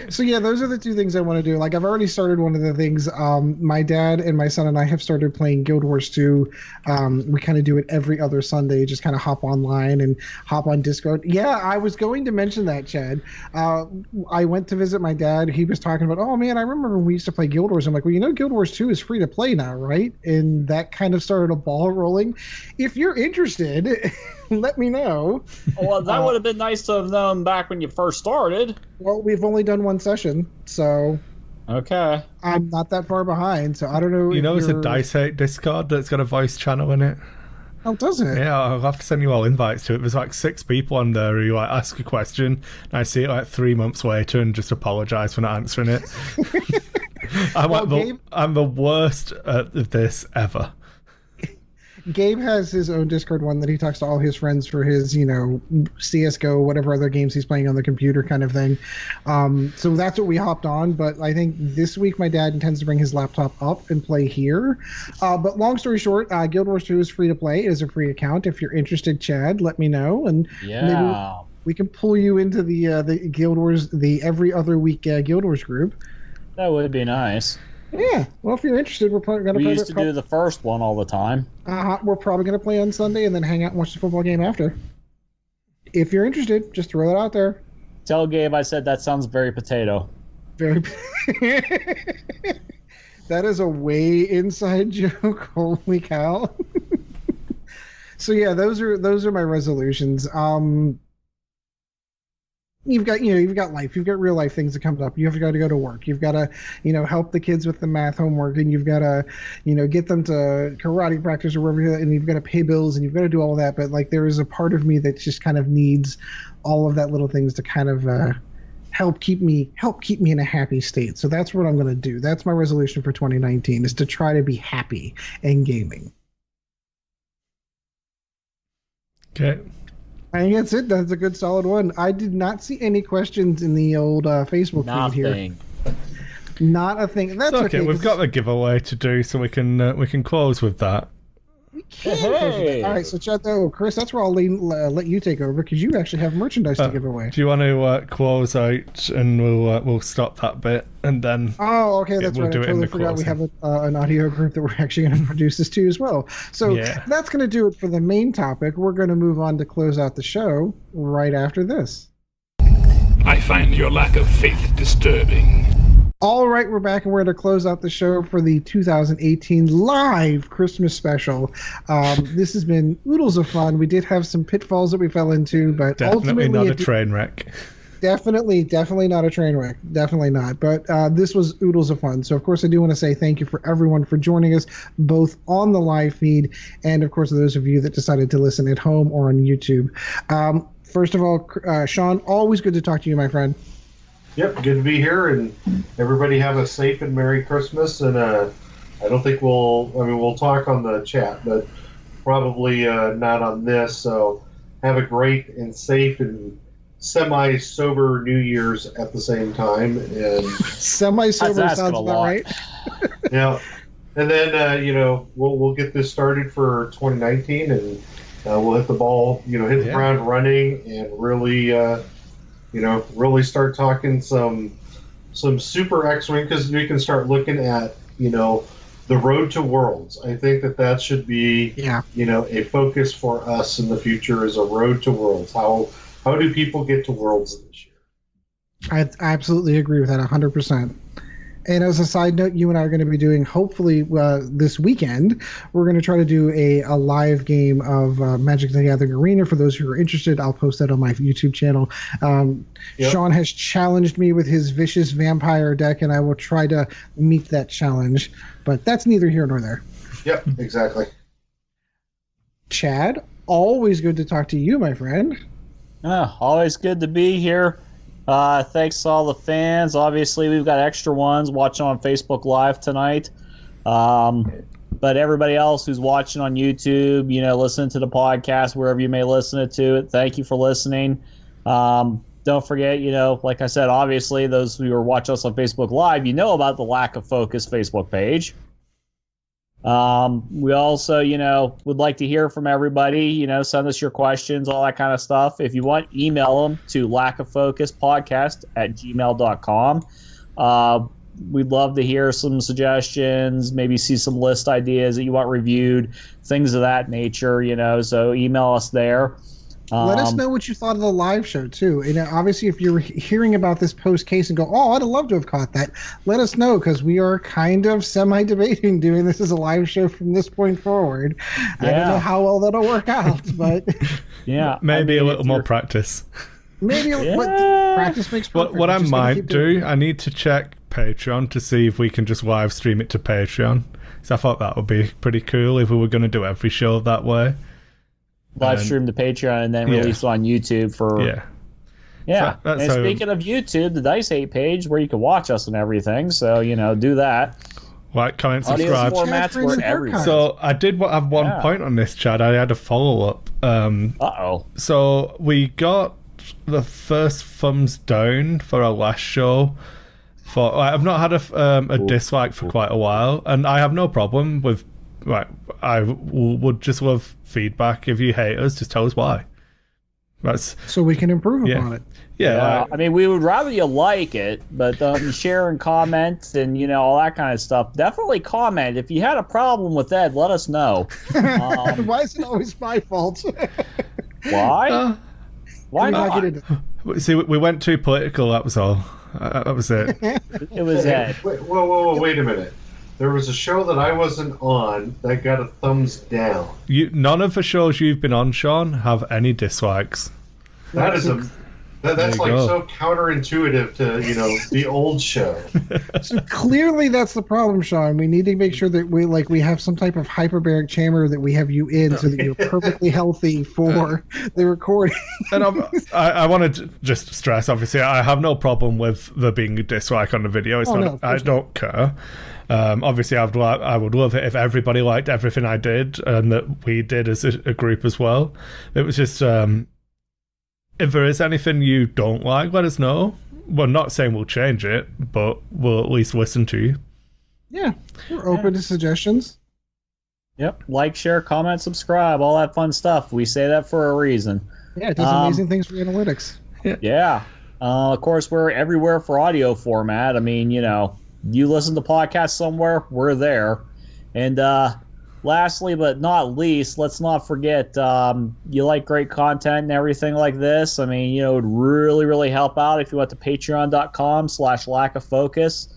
So yeah, those are the two things I want to do. Like, I've already started one of the things. My dad and my son and I have started playing Guild Wars 2. We kind of do it every other Sunday, just kind of hop online and hop on Discord. Yeah, I was going to mention that, Chad. I went to visit my dad. He was talking about, oh man, I remember when we used to play Guild Wars. I'm like, well, Guild Wars 2 is free to play now, right? And that kind of started a ball rolling. If you're interested, let me know. Well, that would have been nice to have known back when you first started. Well, we've only done one session, so okay. I'm not that far behind, so I don't know. It's a Dice Hate Discord that's got a voice channel in it. Oh, does it? Yeah, I'll have to send you all invites to it. There's like 6 people on there who like ask a question, and I see it like 3 months later and just apologise for not answering it. I'm the worst at this ever. Gabe has his own Discord one that he talks to all his friends for his, CSGO, whatever other games he's playing on the computer kind of thing. So that's what we hopped on. But I think this week my dad intends to bring his laptop up and play here. But long story short, Guild Wars 2 is free to play. It is a free account. If you're interested, Chad, let me know. And maybe we can pull you into the Guild Wars, the every other week Guild Wars group. That would be nice. Yeah, well, if you're interested, we're probably going to play. We used to do the first one all the time. We're probably going to play on Sunday and then hang out and watch the football game after. If you're interested, just throw it out there. Tell Gabe I said that sounds very potato. Very. That is a way inside joke. Holy cow! So yeah, those are my resolutions. You've got life. You've got real life things that come up. You've got to go to work. You've got to, help the kids with the math homework, and you've got to, get them to karate practice or wherever, and you've got to pay bills, and you've got to do all that. But like, there is a part of me that just kind of needs all of that little things to kind of help keep me in a happy state. So that's what I'm going to do. That's my resolution for 2019 is to try to be happy in gaming. Okay. I think that's it. That's a good solid one. I did not see any questions in the old Facebook feed here. Nothing. Not a thing. That's Okay, we've got a giveaway to do, so we can close with that. We can close with that. All right, so Chad, Chris, that's where I'll let you take over because you actually have merchandise to give away. Do you want to close out and we'll stop that bit and then? Oh, okay, that's we'll right. do I it in totally the forgot we closing. have an audio group that we're actually going to introduce this to as well. So that's going to do it for the main topic. We're going to move on to close out the show right after this. I find your lack of faith disturbing. All right, we're back, and we're going to close out the show for the 2018 live Christmas special. This has been oodles of fun. We did have some pitfalls that we fell into, but Definitely ultimately not a train wreck. Definitely not a train wreck. Definitely not. But this was oodles of fun. So, of course, I do want to say thank you for everyone for joining us, both on the live feed and, of course, those of you that decided to listen at home or on YouTube. First of all, Sean, always good to talk to you, my friend. Yep, good to be here, and everybody have a safe and Merry Christmas. And I don't think we'll talk on the chat, but probably not on this. So have a great and safe and semi-sober New Year's at the same time. And semi-sober sounds about right. Yeah, and then we'll get this started for 2019, and we'll hit the ball, hit the ground running, and really. Really start talking some Super X-Wing, because we can start looking at, the road to Worlds. I think that should be, a focus for us in the future is a road to Worlds. How do people get to Worlds this year? I absolutely agree with that 100%. And as a side note, you and I are going to be doing, hopefully this weekend, we're going to try to do a live game of Magic the Gathering Arena. For those who are interested, I'll post that on my YouTube channel. Sean has challenged me with his Vicious Vampire deck, and I will try to meet that challenge. But that's neither here nor there. Yep, exactly. Chad, always good to talk to you, my friend. Always good to be here. Thanks to all the fans. Obviously, we've got extra ones watching on Facebook Live tonight. But everybody else who's watching on YouTube, listening to the podcast, wherever you may listen to it, thank you for listening. Don't forget, like I said, obviously, those who are watching us on Facebook Live, about the Lack of Focus Facebook page. We also, would like to hear from everybody, send us your questions, all that kind of stuff. If you want, email them to lackoffocuspodcast@gmail.com. We'd love to hear some suggestions, maybe see some list ideas that you want reviewed, things of that nature, so email us there. Let us know what you thought of the live show, too. Obviously, if you're hearing about this post-case and go, I'd love to have caught that, let us know, because we are kind of semi-debating doing this as a live show from this point forward. Yeah. I don't know how well that'll work out, but... Maybe a little more practice. Maybe practice makes perfect. What I might do, I need to check Patreon to see if we can just live stream it to Patreon. So I thought that would be pretty cool if we were going to do every show that way. Live stream to Patreon and then release it on YouTube for... Yeah. And speaking of YouTube, the Dice 8 page where you can watch us and everything. So, do that. Like, comment, subscribe. Formats were everywhere. So I did have one point on this, Chad. I had a follow-up. So we got the first thumbs down for our last show. I've not had a dislike for quite a while, and I have no problem with... Right, I would just love feedback. If you hate us, just tell us why. So we can improve upon it. Yeah. I mean, we would rather you like it, but share and comment and, all that kind of stuff. Definitely comment. If you had a problem with Ed, let us know. Why is it always my fault? Why? Why not? See, we went too political, that was all. That was it. It was Ed. Whoa, wait a minute. There was a show that I wasn't on that got a thumbs down. None of the shows you've been on, Sean, have any dislikes. That is That's There you like go. so counterintuitive to the old show. So clearly that's the problem, Sean. We need to make sure that we have some type of hyperbaric chamber that we have you in so that you're perfectly healthy for the recording. And I want to just stress, obviously, I have no problem with there being a dislike on the video. It's Oh, not. no, of I course don't care. Obviously, I would love it if everybody liked everything I did and that we did as a group as well. It was just if there is anything you don't like, let us know. We're not saying we'll change it, but we'll at least listen to you. Yeah, we're open to suggestions. Yep. Like, share, comment, subscribe, all that fun stuff. We say that for a reason. Yeah, it does amazing things for analytics. Yeah. Of course, we're everywhere for audio format. I mean, you listen to podcasts somewhere, we're there. And lastly, but not least, let's not forget, you like great content and everything like this. I mean, it would really, really help out if you went to patreon.com/lackofocus.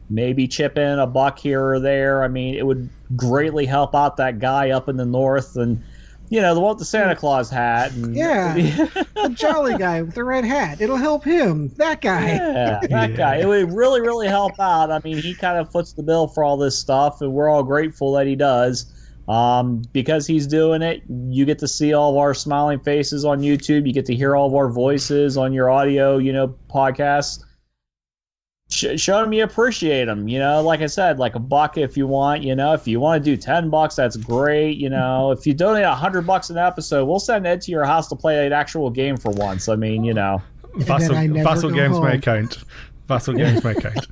Maybe chip in $1 here or there. I mean, it would greatly help out that guy up in the north and, the one with the Santa Claus hat. And, Yeah, the jolly guy with the red hat. It'll help him. That guy. Yeah, that guy. It would really, really help out. I mean, he kind of foots the bill for all this stuff, and we're all grateful that he does. Because he's doing it, you get to see all of our smiling faces on YouTube. You get to hear all of our voices on your audio, podcasts. Show them you appreciate them. Like I said, like $1 if you want. If you want to do $10, that's great. If you donate $100 an episode, we'll send Ed to your house to play an actual game for once. I mean, Vassal games may count. Vassal games may count.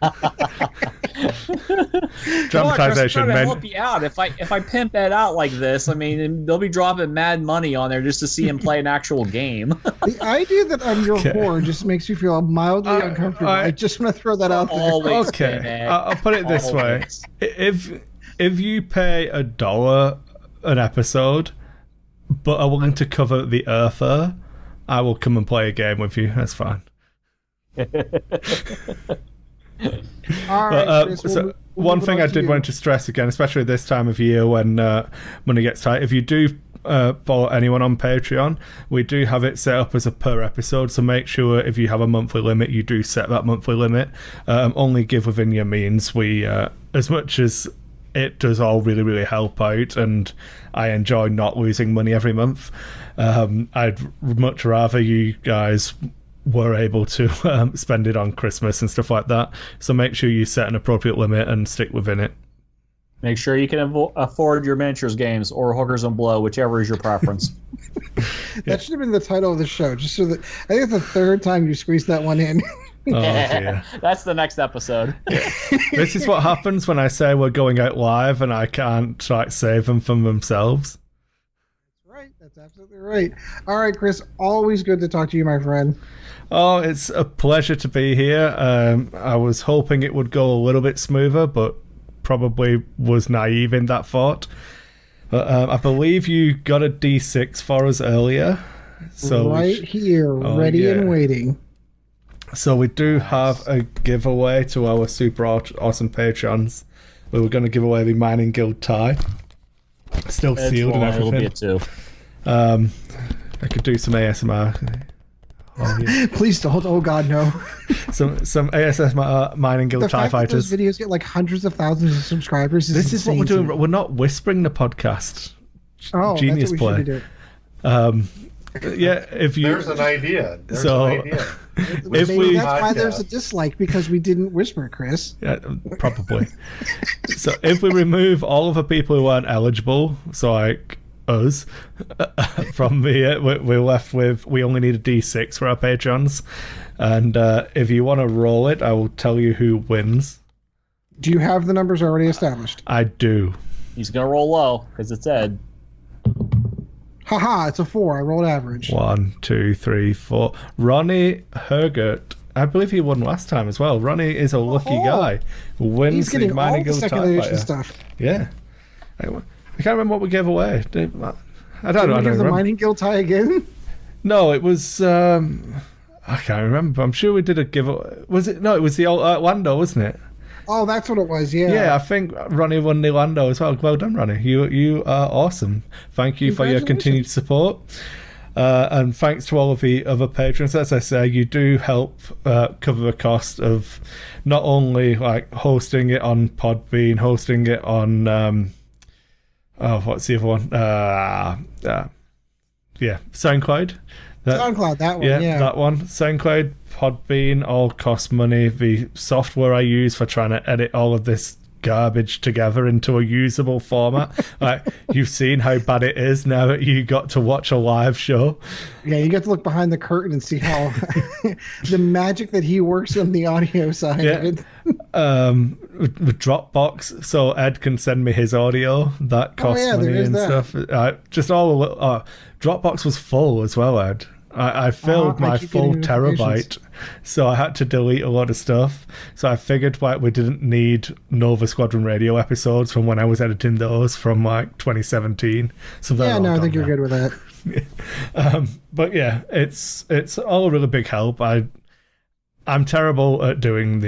Dramatization. I'm trying to help you out. If I pimp Ed out like this, I mean, they'll be dropping mad money on there just to see him play an actual game. The idea that I'm your whore just makes you feel mildly uncomfortable. I just want to throw that out there. Always. Okay, I'll put it this way: if you pay $1 an episode, but are willing to cover the Earther, I will come and play a game with you. That's fine. All right, Chris, so one thing I did want to stress again, especially this time of year when money gets tight, if you do follow anyone on Patreon, we do have it set up as a per episode, so make sure if you have a monthly limit, you do set that monthly limit. Only give within your means. We as much as it does all really, really help out, and I enjoy not losing money every month, I'd much rather you guys were able to spend it on Christmas and stuff like that. So make sure you set an appropriate limit and stick within it. Make sure you can afford your miniatures games or hookers and blow, whichever is your preference. That should have been the title of the show, just so that I think it's the third time you squeezed that one in. Oh dear. That's the next episode. This is what happens when I say we're going out live and I can't save them from themselves. That's right. That's absolutely right. All right, Chris, always good to talk to you, my friend. Oh, it's a pleasure to be here. I was hoping it would go a little bit smoother, but probably was naive in that thought. But I believe you got a D6 for us earlier. So right here, ready and waiting. So we do have a giveaway to our super awesome patrons. We were going to give away the Mining Guild tie. Still sealed and everything. It'll be it too. I could do some ASMR. Oh, yeah. Please don't. Oh God, no. Some ASMR Mining Guild TIE Fighters. Those videos get like hundreds of thousands of subscribers. This is what we're doing. We're not whispering the podcast. Oh, Genius that's what we play. Should be doing. Yeah, if you. There's an idea. If Maybe we, that's why there's a dislike, because we didn't whisper, Chris. yeah, probably. So if we remove all of the people who aren't eligible, so like us, from the we're left with, we only need a D6 for our patrons, and if you want to roll it, I will tell you who wins. Do you have the numbers already established? I do. He's gonna roll low because it's Ed. Haha, it's a 4. I rolled average. 1, 2, 3, 4. Ronnie Hergert. I believe he won last time as well. Ronnie is a lucky guy. Wins He's getting the Mining all the Guild second TIE edition Fighter. stuff. Yeah. I can't remember what we gave away. I don't Did know. we I don't give the remember. Mining Guild tie again? No, it was. I can't remember. I'm sure we did a giveaway. Was it? No, it was the old Lando, wasn't it? Oh, that's what it was. Yeah. Yeah, I think Ronnie won the Lando as well. Well done, Ronnie. You are awesome. Thank you for your continued support. And thanks to all of the other patrons. As I say, you do help cover the cost of not only like hosting it on Podbean, hosting it on what's the other one? SoundCloud. SoundCloud, that one. Yeah, that one. SoundCloud, Podbean, all cost money. The software I use for trying to edit all of this garbage together into a usable format. Like, you've seen how bad it is now that you got to watch a live show. Yeah, you get to look behind the curtain and see how the magic that he works on the audio side. Yeah. With Dropbox, so Ed can send me his audio. That costs money and stuff. Just all Dropbox was full as well, Ed. I filled my full terabyte, so I had to delete a lot of stuff. So I figured we didn't need Nova Squadron Radio episodes from when I was editing those from like 2017. So I think you're good with that. But yeah, it's all a really big help. I'm terrible at doing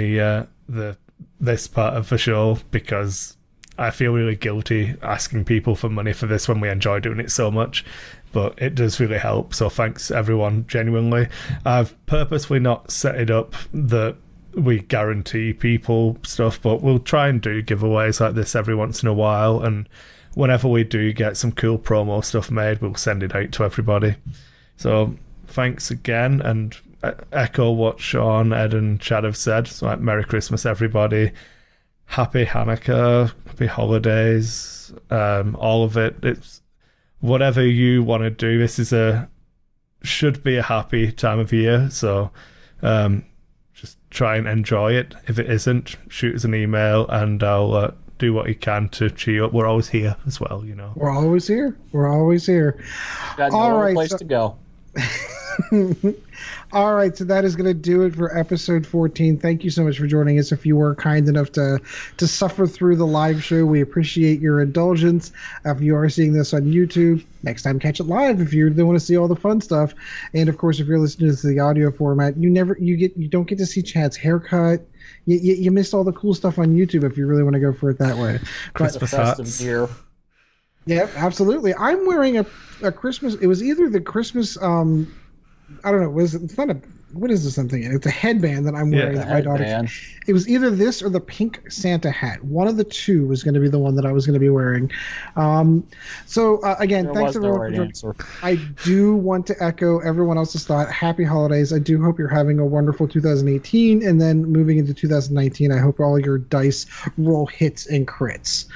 this part of the show because I feel really guilty asking people for money for this when we enjoy doing it so much. But it does really help, so thanks everyone, genuinely. I've purposefully not set it up that we guarantee people stuff, but we'll try and do giveaways like this every once in a while, and whenever we do get some cool promo stuff made, we'll send it out to everybody. So thanks again, and echo what Sean, Ed and Chad have said. So like, Merry Christmas everybody, Happy Hanukkah, Happy Holidays, all of it. It's whatever you want to do. This should be a happy time of year, so just try and enjoy it. If it isn't, shoot us an email and I'll do what you can to cheer you up. We're always here as well, you know. We're always here. Got no other place to go. All right, so that is going to do it for episode 14. Thank you so much for joining us. If you were kind enough to suffer through the live show, we appreciate your indulgence. If you are seeing this on YouTube, next time catch it live if you want to see all the fun stuff. And of course, if you're listening to the audio format, you don't get to see Chad's haircut. You missed all the cool stuff on YouTube if you really want to go for it that way. Christmas hats. Yeah, absolutely. I'm wearing a Christmas. It was either the Christmas. I don't know. It's not a. What is this thing? It's a headband that I'm wearing. That my daughter. It was either this or the pink Santa hat. One of the two was going to be the one that I was going to be wearing. So again, thanks everyone for joining. I do want to echo everyone else's thought. Happy holidays. I do hope you're having a wonderful 2018, and then moving into 2019. I hope all your dice roll hits and crits.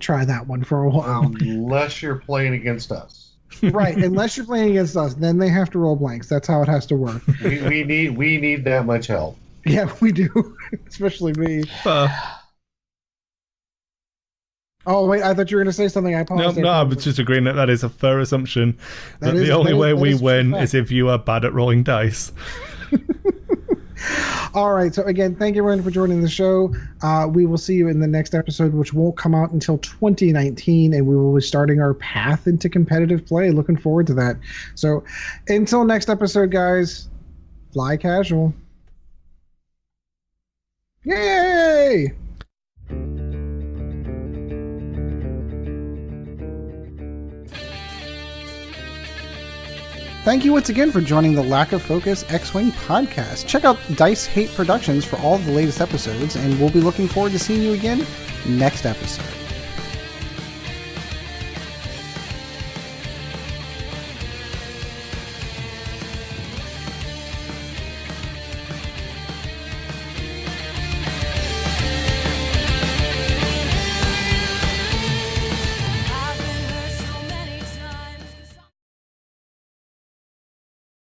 Try that one for a while. Unless you're playing against us. Right, unless you're playing against us, then they have to roll blanks. That's how it has to work. We need that much help. Yeah, we do, especially me. Oh wait, I thought you were going to say something. I apologize. No, I was just agreeing that is a fair assumption. That the only way we win is if you are bad at rolling dice. All right. So again, thank you everyone for joining the show. We will see you in the next episode, which won't come out until 2019, and we will be starting our path into competitive play. Looking forward to that. So until next episode, guys, fly casual. Yay! Thank you once again for joining the Lack of Focus X-Wing podcast. Check out Dice Hate Productions for all of the latest episodes, and we'll be looking forward to seeing you again next episode.